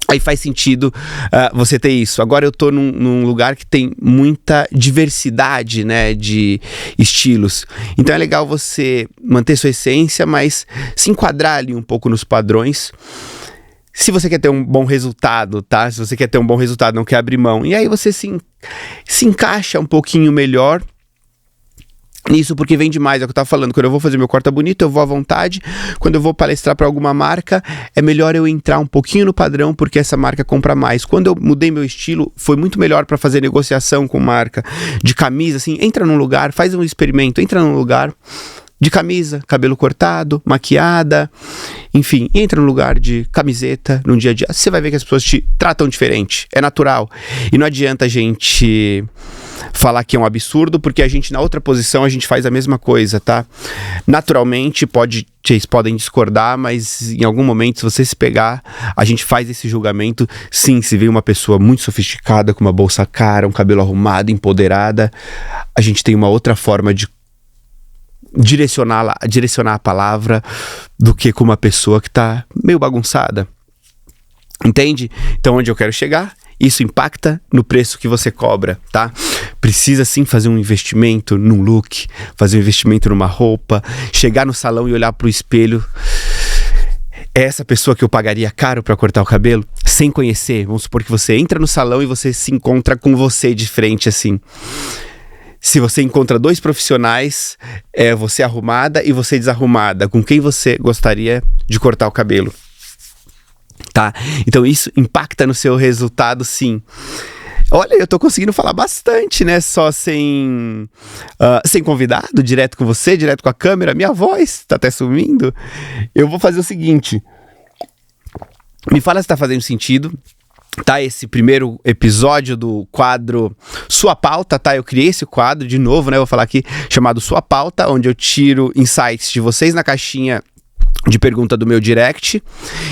aí faz sentido você ter isso. Agora eu tô num lugar que tem muita diversidade, né, de estilos. Então é legal você manter sua essência, mas se enquadrar ali um pouco nos padrões. Se você quer ter um bom resultado, tá? Se você quer ter um bom resultado, não quer abrir mão. E aí você se encaixa um pouquinho melhor nisso, porque vem demais. É o que eu tava falando. Quando eu vou fazer meu corta bonito, eu vou à vontade. Quando eu vou palestrar para alguma marca, é melhor eu entrar um pouquinho no padrão, porque essa marca compra mais. Quando eu mudei meu estilo, foi muito melhor para fazer negociação com marca de camisa, assim. Entra num lugar, faz um experimento, entra num lugar de camisa, cabelo cortado, maquiada, enfim, entra no lugar de camiseta no dia a dia. Você vai ver que as pessoas te tratam diferente, é natural. E não adianta a gente falar que é um absurdo, porque a gente na outra posição a gente faz a mesma coisa, tá? Naturalmente, vocês podem discordar, mas em algum momento, se você se pegar, a gente faz esse julgamento. Sim, se vê uma pessoa muito sofisticada, com uma bolsa cara, um cabelo arrumado, empoderada, a gente tem uma outra forma de direcionar a palavra do que com uma pessoa que tá meio bagunçada. Entende? Então, onde eu quero chegar, isso impacta no preço que você cobra, tá? Precisa sim fazer um investimento num look, fazer um investimento numa roupa, chegar no salão e olhar pro espelho. É essa pessoa que eu pagaria caro para cortar o cabelo, sem conhecer. Vamos supor que você entra no salão e você se encontra com você de frente, assim. Se você encontra dois profissionais, você arrumada e você desarrumada, com quem você gostaria de cortar o cabelo? Tá? Então isso impacta no seu resultado, sim. Olha, eu tô conseguindo falar bastante, né? Só sem convidado, direto com você, direto com a câmera. Minha voz tá até sumindo. Eu vou fazer o seguinte. Me fala se tá fazendo sentido. Tá, esse primeiro episódio do quadro Sua Pauta, tá? Eu criei esse quadro de novo, né? Vou falar aqui, chamado Sua Pauta, onde eu tiro insights de vocês na caixinha de pergunta do meu direct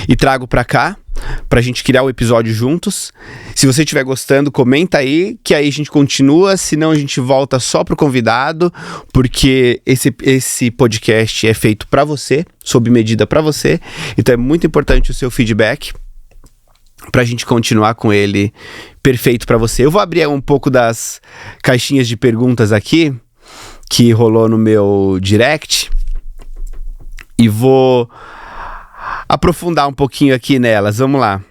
e trago pra cá, pra gente criar o episódio juntos. Se você estiver gostando, comenta aí, que aí a gente continua, senão a gente volta só pro convidado, porque esse podcast é feito pra você, sob medida pra você, então é muito importante o seu feedback pra gente continuar com ele perfeito pra você. Eu vou abrir um pouco das caixinhas de perguntas aqui, que rolou no meu direct, e vou aprofundar um pouquinho aqui nelas. Vamos lá.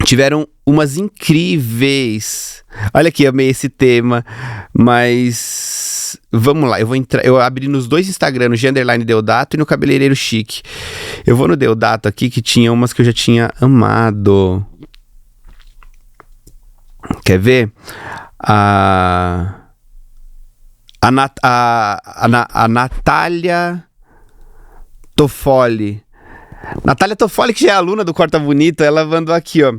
Tiveram umas incríveis. Olha aqui, amei esse tema, mas vamos lá, eu abri nos dois Instagram, no _Deodato e no Cabeleireiro Chique. Eu vou no Deodato aqui, que tinha umas que eu já tinha amado. Quer ver? A Natália Toffoli. Natália Toffoli, que já é aluna do Corta Bonito, ela mandou aqui, ó.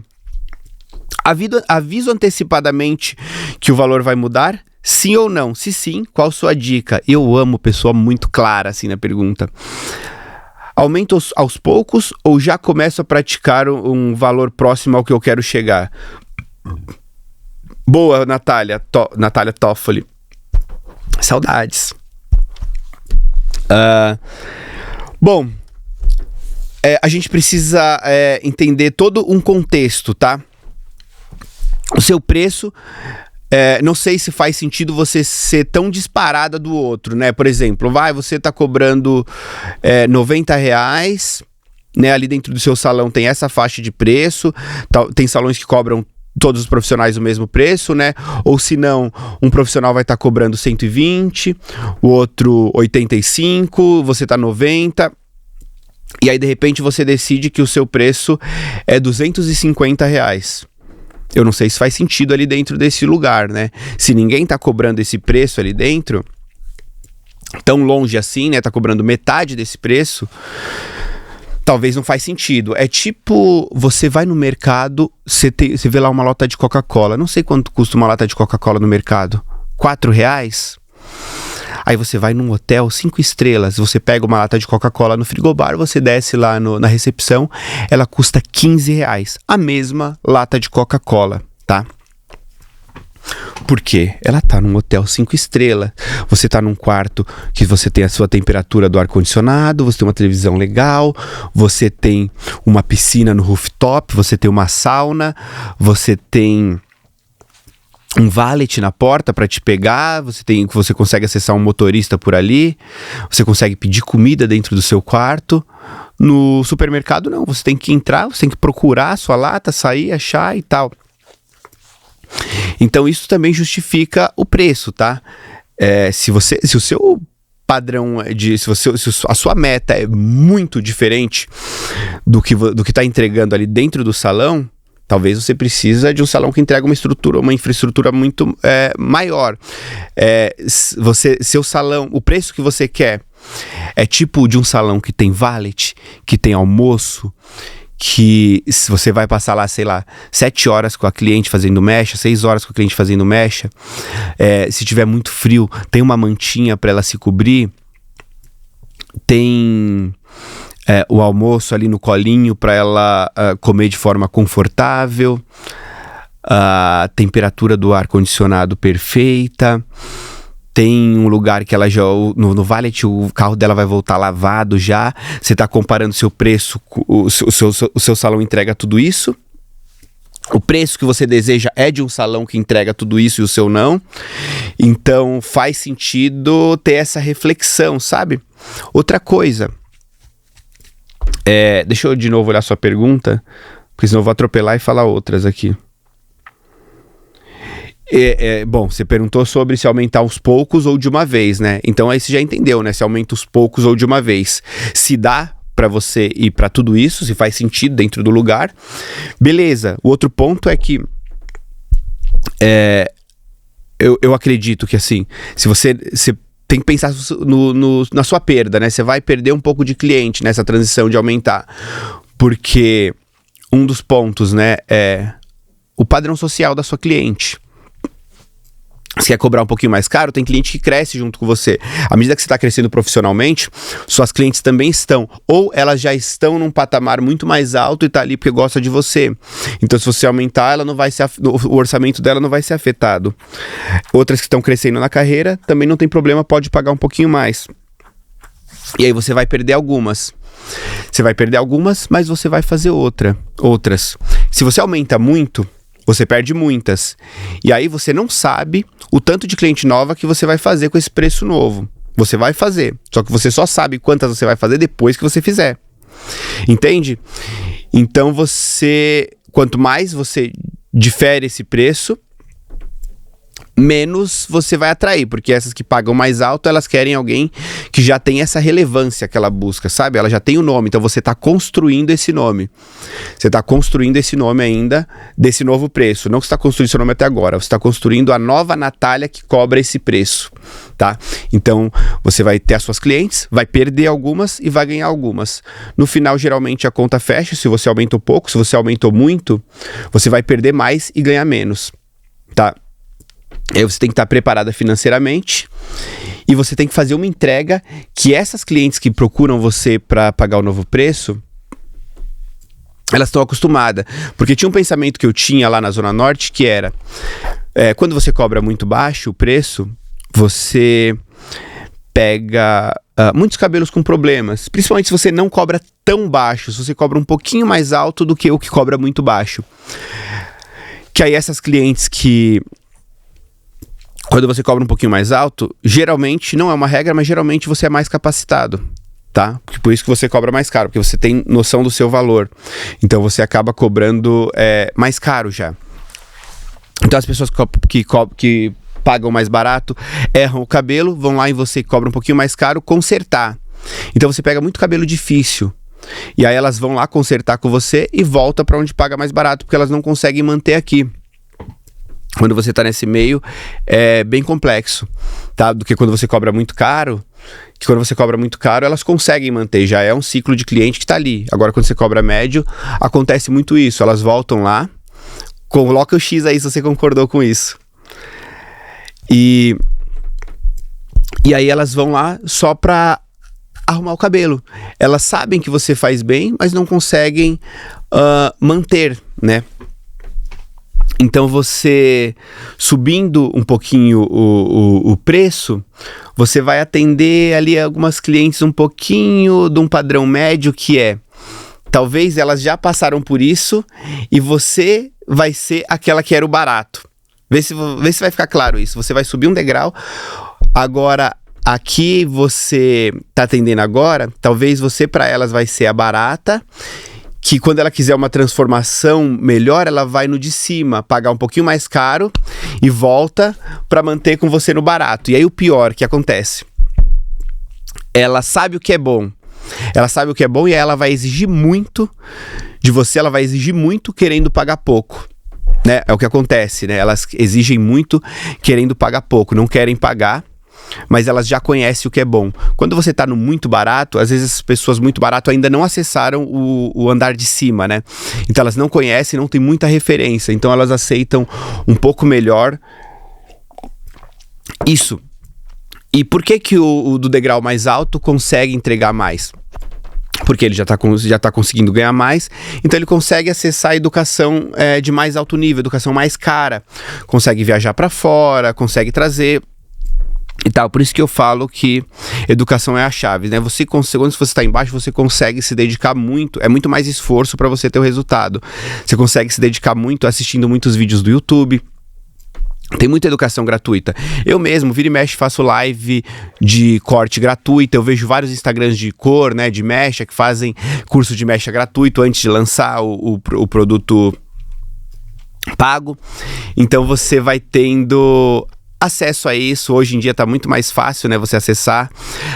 Aviso antecipadamente que o valor vai mudar? Sim ou não? Se sim, qual sua dica? Eu amo pessoa muito clara assim na pergunta. Aumento aos poucos ou já começo a praticar um valor próximo ao que eu quero chegar? Boa, Natália Toffoli. Saudades. Bom, a gente precisa entender todo um contexto, tá? O seu preço, não sei se faz sentido você ser tão disparada do outro, né? Por exemplo, você tá cobrando R$90, né? Ali dentro do seu salão tem essa faixa de preço, tem salões que cobram todos os profissionais o mesmo preço, né? Ou se não, um profissional vai estar cobrando 120, o outro 85, você tá 90... E aí, de repente, você decide que o seu preço é R$250. Eu não sei se faz sentido ali dentro desse lugar, né? Se ninguém tá cobrando esse preço ali dentro, tão longe assim, né? Tá cobrando metade desse preço, talvez não faz sentido. É tipo, você vai no mercado, você vê lá uma lata de Coca-Cola. Não sei quanto custa uma lata de Coca-Cola no mercado. R$4? Aí você vai num hotel 5 estrelas, você pega uma lata de Coca-Cola no frigobar, você desce lá na recepção, ela custa R$15. A mesma lata de Coca-Cola, tá? Por quê? Ela tá num hotel 5 estrelas. Você tá num quarto que você tem a sua temperatura do ar-condicionado, você tem uma televisão legal, você tem uma piscina no rooftop, você tem uma sauna, você tem um valet na porta para te pegar, você consegue acessar um motorista por ali, você consegue pedir comida dentro do seu quarto. No supermercado não, você tem que entrar, você tem que procurar a sua lata, sair, achar e tal. Então isso também justifica o preço, tá? Se o seu padrão se a sua meta é muito diferente do que tá entregando ali dentro do salão, talvez você precisa de um salão que entrega uma infraestrutura muito maior. Seu salão, o preço que você quer é tipo de um salão que tem valet, que tem almoço, que se você vai passar lá, sei lá, 7 horas com a cliente fazendo mecha, 6 horas com a cliente fazendo mecha, se tiver muito frio, tem uma mantinha para ela se cobrir, tem o almoço ali no colinho para ela comer de forma confortável, a temperatura do ar-condicionado perfeita, tem um lugar que ela já, no valet, o carro dela vai voltar lavado já, você está comparando seu preço, o seu salão entrega tudo isso, o preço que você deseja é de um salão que entrega tudo isso e o seu não, então faz sentido ter essa reflexão, sabe? Outra coisa, deixa eu de novo olhar sua pergunta, porque senão eu vou atropelar e falar outras aqui. Bom, você perguntou sobre se aumentar aos poucos ou de uma vez, né? Então aí você já entendeu, né? Se aumenta aos poucos ou de uma vez. Se dá para você ir para tudo isso, se faz sentido dentro do lugar, beleza. O outro ponto é que eu acredito que assim, se você tem que pensar na sua perda, né? Você vai perder um pouco de cliente nessa transição de aumentar, porque um dos pontos, né, é o padrão social da sua cliente. Se quer cobrar um pouquinho mais caro, tem cliente que cresce junto com você. À medida que você está crescendo profissionalmente, suas clientes também estão. Ou elas já estão num patamar muito mais alto e tá ali porque gosta de você. Então, se você aumentar, o orçamento dela não vai ser afetado. Outras que estão crescendo na carreira, também não tem problema, pode pagar um pouquinho mais. E aí você vai perder algumas. Você vai perder algumas, mas você vai fazer outras. Se você aumenta muito, você perde muitas. E aí você não sabe o tanto de cliente nova que você vai fazer com esse preço novo. Você vai fazer, só que você só sabe quantas você vai fazer depois que você fizer. Entende? Então quanto mais você difere esse preço, menos você vai atrair, porque essas que pagam mais alto, elas querem alguém que já tem essa relevância que ela busca, sabe? Ela já tem o nome, então você está construindo esse nome. Você está construindo esse nome ainda desse novo preço. Não que você está construindo esse nome até agora, você está construindo a nova Natália que cobra esse preço, tá? Então, você vai ter as suas clientes, vai perder algumas e vai ganhar algumas. No final, geralmente, a conta fecha, se você aumentou pouco, se você aumentou muito, você vai perder mais e ganhar menos, tá? Aí você tem que estar preparada financeiramente e você tem que fazer uma entrega que essas clientes que procuram você para pagar o novo preço, elas estão acostumadas. Porque tinha um pensamento que eu tinha lá na Zona Norte que era, quando você cobra muito baixo o preço, você pega muitos cabelos com problemas. Principalmente se você não cobra tão baixo, se você cobra um pouquinho mais alto do que o que cobra muito baixo. Que aí essas clientes que... Quando você cobra um pouquinho mais alto, geralmente, não é uma regra, mas geralmente você é mais capacitado, tá? Por isso que você cobra mais caro, porque você tem noção do seu valor. Então você acaba cobrando mais caro já. Então as pessoas que pagam mais barato, erram o cabelo, vão lá em você e cobram um pouquinho mais caro, consertar. Então você pega muito cabelo difícil. E aí elas vão lá consertar com você e volta para onde paga mais barato, porque elas não conseguem manter aqui. Quando você está nesse meio, é bem complexo, tá? Do que quando você cobra muito caro, que quando você cobra muito caro, elas conseguem manter, já é um ciclo de cliente que está ali. Agora, quando você cobra médio, acontece muito isso, elas voltam lá, coloca o X aí se você concordou com isso. E aí elas vão lá só para arrumar o cabelo. Elas sabem que você faz bem, mas não conseguem manter, né? Então você subindo um pouquinho o preço, você vai atender ali algumas clientes um pouquinho de um padrão médio, que é, talvez elas já passaram por isso e você vai ser aquela que era o barato. Vê se vai ficar claro isso. Você vai subir um degrau. Agora, aqui você tá atendendo agora, talvez você para elas vai ser a barata, que quando ela quiser uma transformação melhor, ela vai no de cima, pagar um pouquinho mais caro e volta para manter com você no barato. E aí o pior que acontece, ela sabe o que é bom. Ela sabe o que é bom e aí ela vai exigir muito de você, ela vai exigir muito querendo pagar pouco. Né? É o que acontece, né? Elas exigem muito querendo pagar pouco, não querem pagar, mas elas já conhecem o que é bom. Quando você tá no muito barato, às vezes as pessoas muito barato ainda não acessaram o andar de cima, né? Então elas não conhecem, não tem muita referência, então elas aceitam um pouco melhor isso. E por que o do degrau mais alto consegue entregar mais? Porque ele já tá conseguindo ganhar mais, então ele consegue acessar a educação de mais alto nível, educação mais cara, consegue viajar para fora, consegue trazer e tal. Por isso que eu falo que educação é a chave, né? Quando você está embaixo, você consegue se dedicar muito, é muito mais esforço para você ter o resultado. Você consegue se dedicar muito assistindo muitos vídeos do YouTube. Tem muita educação gratuita. Eu mesmo, vira e mexe, faço live de corte gratuita. Eu vejo vários Instagrams de cor, né, de mecha, que fazem curso de mecha gratuito antes de lançar o produto pago. Então você vai tendo acesso a isso. Hoje em dia tá muito mais fácil, né, você acessar,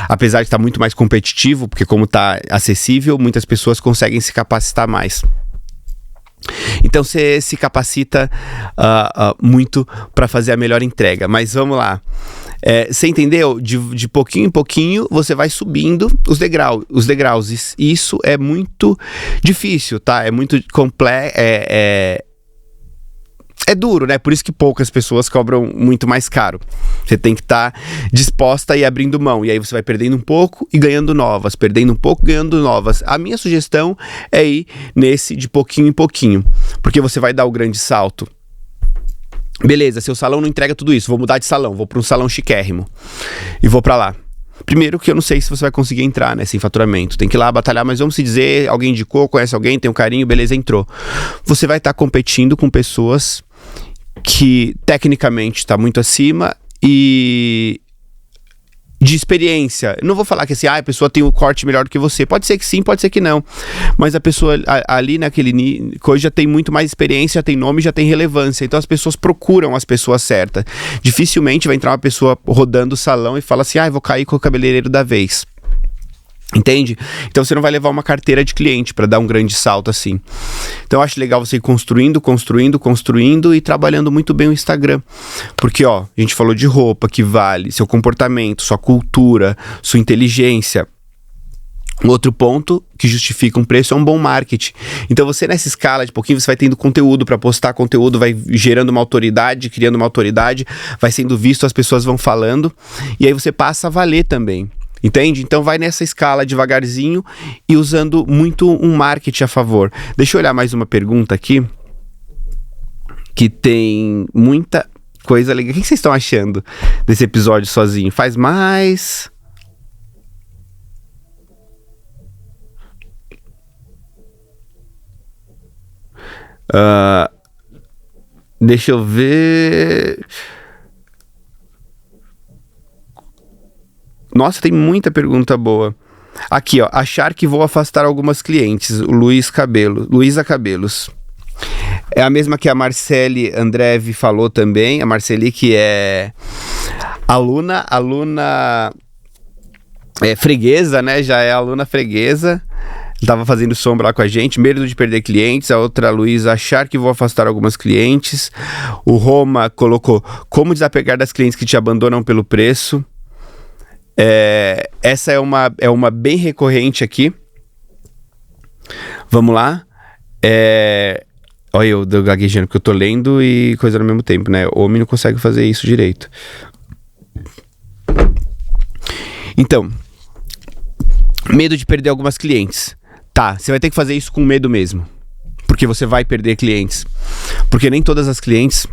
apesar de estar muito mais competitivo, porque como tá acessível, muitas pessoas conseguem se capacitar mais. Então você se capacita muito para fazer a melhor entrega. Mas vamos lá. Você entendeu? De pouquinho em pouquinho você vai subindo os degraus. Isso é muito difícil, tá? É muito complexo. É duro, né? Por isso que poucas pessoas cobram muito mais caro. Você tem que estar disposta a ir abrindo mão. E aí você vai perdendo um pouco e ganhando novas. Perdendo um pouco e ganhando novas. A minha sugestão é ir nesse de pouquinho em pouquinho. Porque você vai dar o grande salto. Beleza, seu salão não entrega tudo isso. Vou mudar de salão. Vou para um salão chiquérrimo. E vou para lá. Primeiro que eu não sei se você vai conseguir entrar, né, sem faturamento. Tem que ir lá batalhar, mas vamos se dizer, alguém indicou, conhece alguém, tem um carinho, beleza, entrou. Você vai estar competindo com pessoas que tecnicamente está muito acima e de experiência. Não vou falar que assim, a pessoa tem um corte melhor do que você. Pode ser que sim, pode ser que não. Mas a pessoa ali naquele coisa já tem muito mais experiência, já tem nome, já tem relevância. Então as pessoas procuram as pessoas certas. Dificilmente vai entrar uma pessoa rodando o salão e fala assim, vou cair com o cabeleireiro da vez. Entende? Então você não vai levar uma carteira de cliente para dar um grande salto assim. Então eu acho legal você ir construindo e trabalhando muito bem o Instagram. Porque a gente falou de roupa que vale, seu comportamento, sua cultura, sua inteligência. Um outro ponto que justifica um preço é um bom marketing. Então você nessa escala de pouquinho, você vai tendo conteúdo para postar conteúdo, vai gerando uma autoridade, criando uma autoridade, vai sendo visto, as pessoas vão falando e aí você passa a valer também. Entende? Então vai nessa escala devagarzinho e usando muito um marketing a favor. Deixa eu olhar mais uma pergunta aqui, que tem muita coisa legal. O que vocês estão achando desse episódio sozinho? Faz mais? Deixa eu ver... Nossa, tem muita pergunta boa. Aqui, achar que vou afastar algumas clientes. O Luísa Cabelos. É a mesma que a Marcele Andrevi falou também. A Marceli, que é aluna freguesa, né? Já é aluna freguesa. Tava fazendo sombra lá com a gente. Medo de perder clientes. A outra, Luísa, achar que vou afastar algumas clientes. O Roma colocou como desapegar das clientes que te abandonam pelo preço. Essa é uma bem recorrente aqui. Vamos lá. Olha eu gaguejando, porque eu tô lendo e coisa ao mesmo tempo, né? O homem não consegue fazer isso direito. Então, medo de perder algumas clientes. Tá, você vai ter que fazer isso com medo mesmo. Porque você vai perder clientes. Porque nem todas as clientes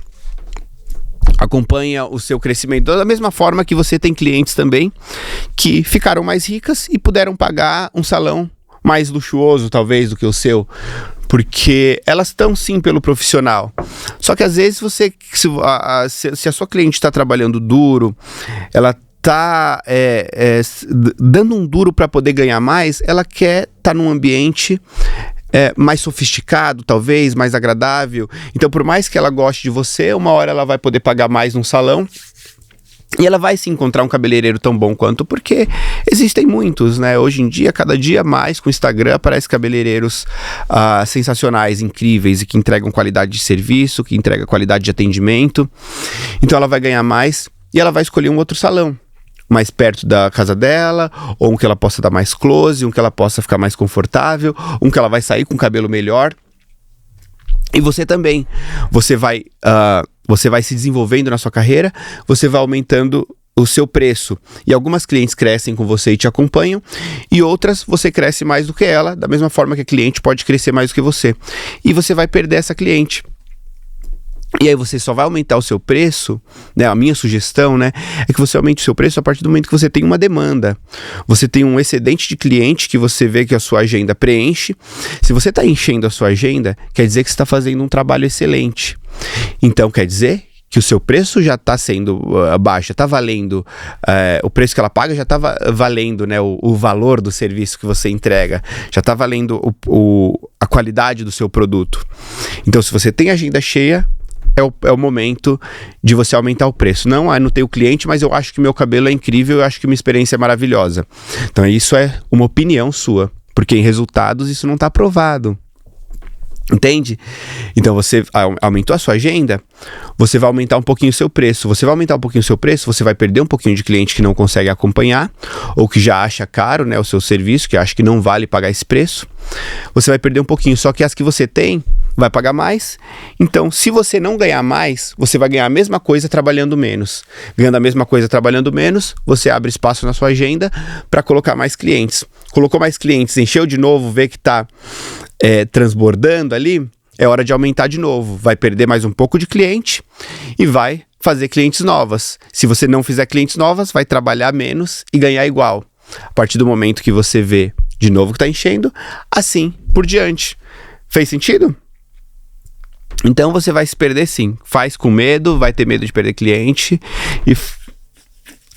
acompanham o seu crescimento. Da mesma forma que você tem clientes também que ficaram mais ricas e puderam pagar um salão mais luxuoso, talvez, do que o seu. Porque elas estão sim pelo profissional. Só que às vezes se a sua cliente está trabalhando duro, ela está dando um duro para poder ganhar mais, ela quer estar num ambiente mais sofisticado, talvez, mais agradável. Então, por mais que ela goste de você, uma hora ela vai poder pagar mais num salão. E ela vai se encontrar um cabeleireiro tão bom quanto, porque existem muitos, né? Hoje em dia, cada dia mais, com o Instagram, aparecem cabeleireiros sensacionais, incríveis, e que entregam qualidade de serviço, que entregam qualidade de atendimento. Então ela vai ganhar mais e ela vai escolher um outro salão, mais perto da casa dela, ou um que ela possa dar mais close, um que ela possa ficar mais confortável, um que ela vai sair com o cabelo melhor. E você também, você vai se desenvolvendo na sua carreira, você vai aumentando o seu preço. E algumas clientes crescem com você e te acompanham, e outras você cresce mais do que ela, da mesma forma que a cliente pode crescer mais do que você. E você vai perder essa cliente. E aí você só vai aumentar o seu preço, né? A minha sugestão, né, é que você aumente o seu preço a partir do momento que você tem uma demanda. Você tem um excedente de cliente que você vê que a sua agenda preenche. Se você está enchendo a sua agenda, quer dizer que você está fazendo um trabalho excelente. Então quer dizer que o seu preço já está sendo baixo, já está valendo, o preço que ela paga já está valendo, né, o valor do serviço que você entrega, já está valendo a qualidade do seu produto. Então se você tem agenda cheia, é o momento de você aumentar o preço. Não tenho cliente, mas eu acho que meu cabelo é incrível, eu acho que minha experiência é maravilhosa. Então isso é uma opinião sua, porque em resultados isso não está provado. Entende? Então você aumentou a sua agenda, você vai aumentar um pouquinho o seu preço. Você vai aumentar um pouquinho o seu preço, você vai perder um pouquinho de cliente que não consegue acompanhar, ou que já acha caro, né, o seu serviço, que acha que não vale pagar esse preço. Você vai perder um pouquinho, só que as que você tem vai pagar mais. Então, se você não ganhar mais, você vai ganhar a mesma coisa trabalhando menos. Ganhando a mesma coisa trabalhando menos, você abre espaço na sua agenda para colocar mais clientes. Colocou mais clientes, encheu de novo, vê que está transbordando ali, é hora de aumentar de novo. Vai perder mais um pouco de cliente e vai fazer clientes novas. Se você não fizer clientes novas, vai trabalhar menos e ganhar igual. A partir do momento que você vê de novo que está enchendo, assim por diante. Fez sentido? Então você vai se perder sim. Faz com medo, vai ter medo de perder cliente e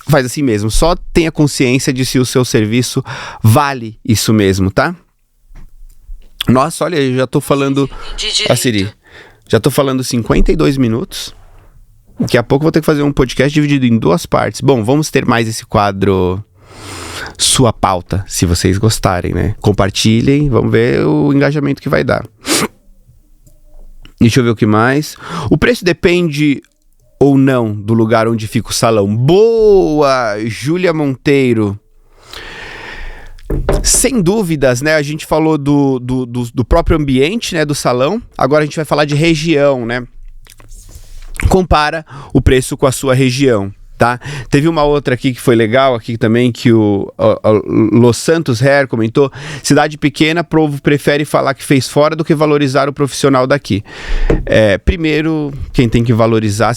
faz assim mesmo. Só tenha consciência de se o seu serviço vale isso mesmo, tá? Nossa, olha, eu já tô falando... A Siri. Já tô falando 52 minutos. Daqui a pouco eu vou ter que fazer um podcast dividido em 2 partes. Bom, vamos ter mais esse quadro Sua Pauta, se vocês gostarem, né? Compartilhem, vamos ver o engajamento que vai dar. Deixa eu ver o que mais. O preço depende ou não do lugar onde fica o salão. Boa, Júlia Monteiro. Sem dúvidas, né? A gente falou do próprio ambiente, né, do salão. Agora a gente vai falar de região, né? Compara o preço com a sua região, tá? Teve uma outra aqui que foi legal aqui também, que o Los Santos Hair comentou: cidade pequena, povo prefere falar que fez fora do que valorizar o profissional daqui. Primeiro, quem tem que se valorizar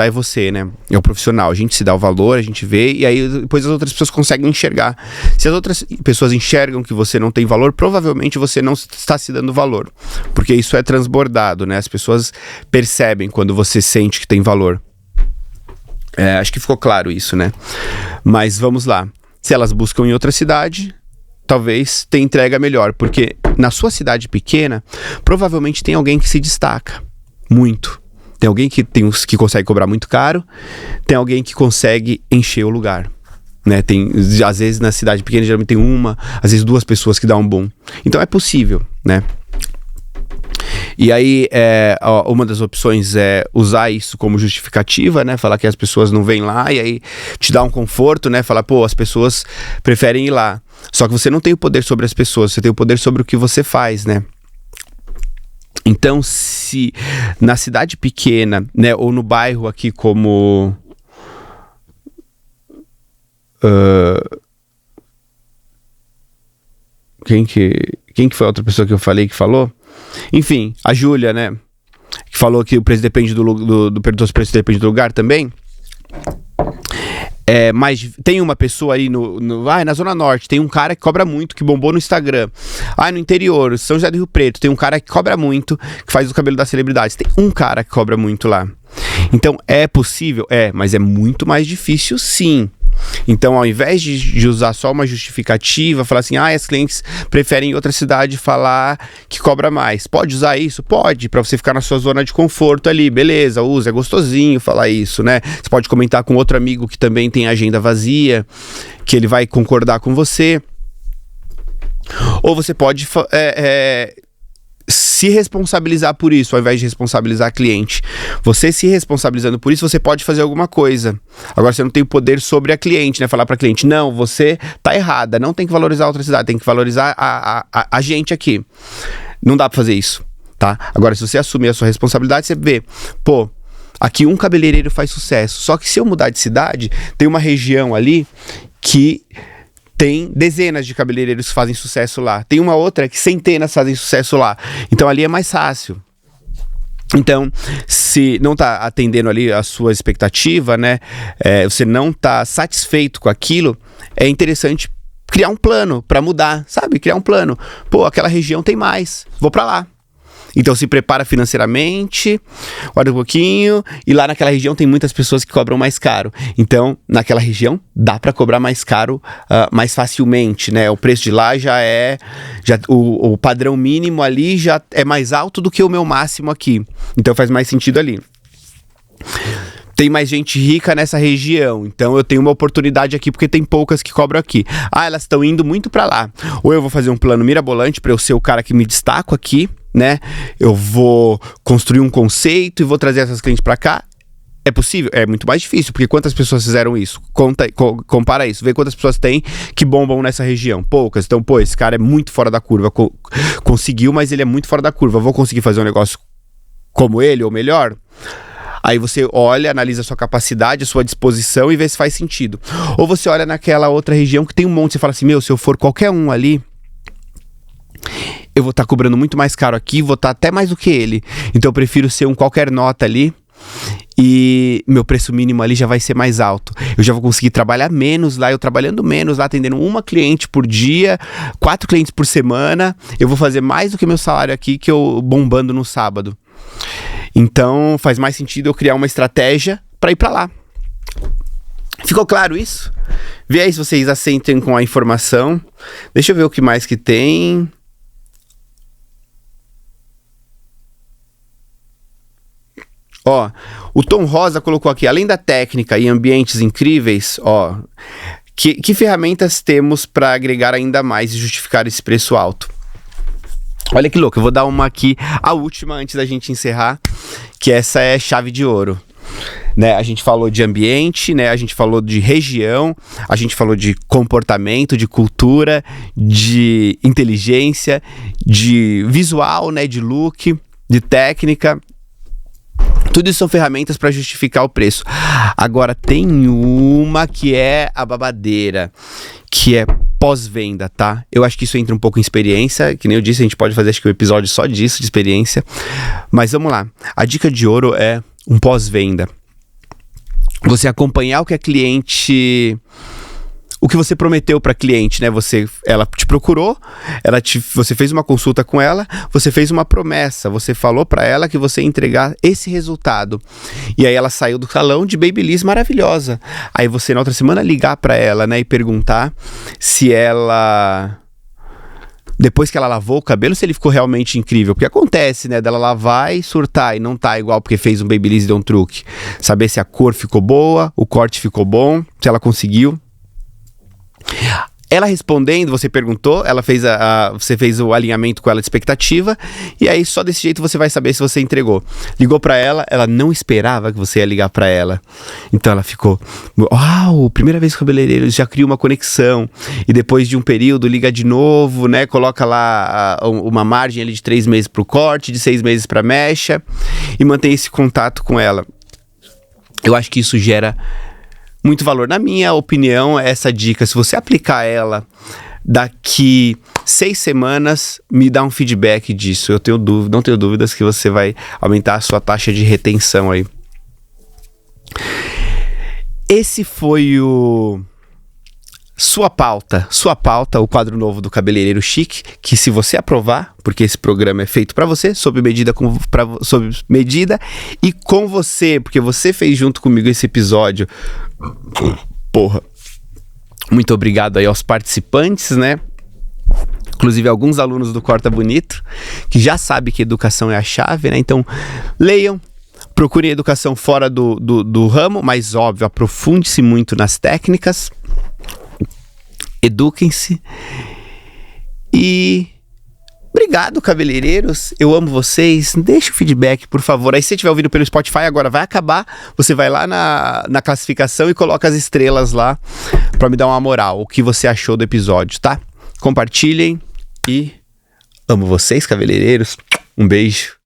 é você, né? É o profissional. A gente se dá o valor, a gente vê, e aí depois as outras pessoas conseguem enxergar. Se as outras pessoas enxergam que você não tem valor, provavelmente você não está se dando valor, porque isso é transbordado, né? As pessoas percebem quando você sente que tem valor. Acho que ficou claro isso, né? Mas vamos lá. Se elas buscam em outra cidade, talvez tenha entrega melhor, porque na sua cidade pequena, provavelmente tem alguém que se destaca muito. Tem alguém que consegue cobrar muito caro, tem alguém que consegue encher o lugar, né? Às vezes na cidade pequena geralmente tem às vezes 2 pessoas que dão um boom. Então é possível, né? E aí, uma das opções é usar isso como justificativa, né? Falar que as pessoas não vêm lá, e aí te dá um conforto, né? Falar, pô, as pessoas preferem ir lá. Só que você não tem o poder sobre as pessoas, você tem o poder sobre o que você faz, né? Então, se na cidade pequena, né, ou no bairro aqui como... Quem que foi a outra pessoa que eu falei que falou? Enfim, a Júlia, né? Que falou que o preço depende perguntou se o preço depende do lugar também. Mas tem uma pessoa aí na Zona Norte, tem um cara que cobra muito, que bombou no Instagram. No interior, São José do Rio Preto, tem um cara que cobra muito, que faz o cabelo das celebridades. Tem um cara que cobra muito lá. Então, é possível? Mas é muito mais difícil, sim. Então, ao invés de usar só uma justificativa, falar assim, as clientes preferem em outra cidade falar que cobra mais. Pode usar isso? Pode, pra você ficar na sua zona de conforto ali, beleza, usa, é gostosinho falar isso, né? Você pode comentar com outro amigo que também tem agenda vazia, que ele vai concordar com você. Ou você pode se responsabilizar por isso, ao invés de responsabilizar a cliente. Você se responsabilizando por isso, você pode fazer alguma coisa. Agora você não tem o poder sobre a cliente, né? Falar pra cliente, não, você tá errada, não tem que valorizar a outra cidade, tem que valorizar a gente aqui. Não dá pra fazer isso, tá? Agora, se você assumir a sua responsabilidade, você vê, aqui um cabeleireiro faz sucesso, só que se eu mudar de cidade, tem uma região ali que tem dezenas de cabeleireiros que fazem sucesso lá. Tem uma outra que centenas fazem sucesso lá. Então ali é mais fácil. Então, se não tá atendendo ali a sua expectativa, né? Você não tá satisfeito com aquilo, é interessante criar um plano para mudar, sabe? Criar um plano. Aquela região tem mais, vou para lá. Então se prepara financeiramente, olha um pouquinho, e lá naquela região tem muitas pessoas que cobram mais caro. Então, naquela região, dá para cobrar mais caro mais facilmente, né? O preço de lá o padrão mínimo ali já é mais alto do que o meu máximo aqui. Então faz mais sentido ali. Tem mais gente rica nessa região, então eu tenho uma oportunidade aqui porque tem poucas que cobram aqui. Elas estão indo muito para lá. Ou eu vou fazer um plano mirabolante para eu ser o cara que me destaco aqui, né? Eu vou construir um conceito e vou trazer essas clientes para cá. É possível? É muito mais difícil, porque quantas pessoas fizeram isso? Compara isso, vê quantas pessoas tem que bombam nessa região. Poucas. Então, esse cara é muito fora da curva. Conseguiu, mas ele é muito fora da curva. Vou conseguir fazer um negócio como ele ou melhor? Aí você olha, analisa a sua capacidade, a sua disposição e vê se faz sentido. Ou você olha naquela outra região que tem um monte, você fala assim, se eu for qualquer um ali, eu vou estar cobrando muito mais caro aqui, vou estar até mais do que ele. Então eu prefiro ser um qualquer nota ali e meu preço mínimo ali já vai ser mais alto. Eu já vou conseguir trabalhar menos lá, eu trabalhando menos lá, atendendo uma cliente por dia, 4 clientes por semana, eu vou fazer mais do que meu salário aqui que eu bombando no sábado. Então faz mais sentido eu criar uma estratégia para ir para lá. Ficou claro isso? Vê aí se vocês assentem com a informação. Deixa eu ver o que mais que tem. O Tom Rosa colocou aqui, além da técnica e ambientes incríveis, que ferramentas temos para agregar ainda mais e justificar esse preço alto? Olha que louco, eu vou dar uma aqui, a última antes da gente encerrar, que essa é chave de ouro. Né? A gente falou de ambiente, né? A gente falou de região, a gente falou de comportamento, de cultura, de inteligência, de visual, né? De look, de técnica. Tudo isso são ferramentas para justificar o preço. Agora tem uma que é a babadeira, que é pós-venda, tá? Eu acho que isso entra um pouco em experiência, que nem eu disse, a gente pode fazer acho que um episódio só disso, de experiência. Mas vamos lá, a dica de ouro é um pós-venda. Você acompanhar o que a cliente... O que você prometeu para a cliente, né? Ela te procurou, você fez uma consulta com ela, você fez uma promessa, você falou para ela que você ia entregar esse resultado. E aí ela saiu do salão de Babyliss maravilhosa. Aí você na outra semana ligar para ela, né? E perguntar se ela... Depois que ela lavou o cabelo, se ele ficou realmente incrível. Porque acontece, né? Dela lavar e surtar e não tá igual porque fez um Babyliss e deu um truque. Saber se a cor ficou boa, o corte ficou bom, se ela conseguiu. Ela respondendo, você perguntou, você fez o alinhamento com ela de expectativa, e aí só desse jeito você vai saber se você entregou. Ligou pra ela, ela não esperava que você ia ligar pra ela. Então ela ficou, uau, primeira vez que o cabeleireiro já cria uma conexão, e depois de um período liga de novo, né, coloca lá uma margem ali de 3 meses pro corte, de 6 meses pra mecha, e mantém esse contato com ela. Eu acho que isso gera muito valor. Na minha opinião, essa dica, se você aplicar ela daqui 6 semanas, me dá um feedback disso. Eu não tenho dúvidas que você vai aumentar a sua taxa de retenção aí. Esse foi o Sua Pauta, o quadro novo do Cabeleireiro Chique, que se você aprovar, porque esse programa é feito para você, sob medida e com você, porque você fez junto comigo esse episódio. Porra. Muito obrigado aí aos participantes, né? Inclusive alguns alunos do Corta Bonito, que já sabem que educação é a chave, né? Então, leiam. Procurem educação fora do ramo, mas óbvio, aprofunde-se muito nas técnicas. Eduquem-se. E obrigado, cabeleireiros. Eu amo vocês. Deixa o feedback, por favor. Aí se você estiver ouvindo pelo Spotify, agora vai acabar. Você vai lá na classificação e coloca as estrelas lá pra me dar uma moral. O que você achou do episódio, tá? Compartilhem e amo vocês, cabeleireiros. Um beijo.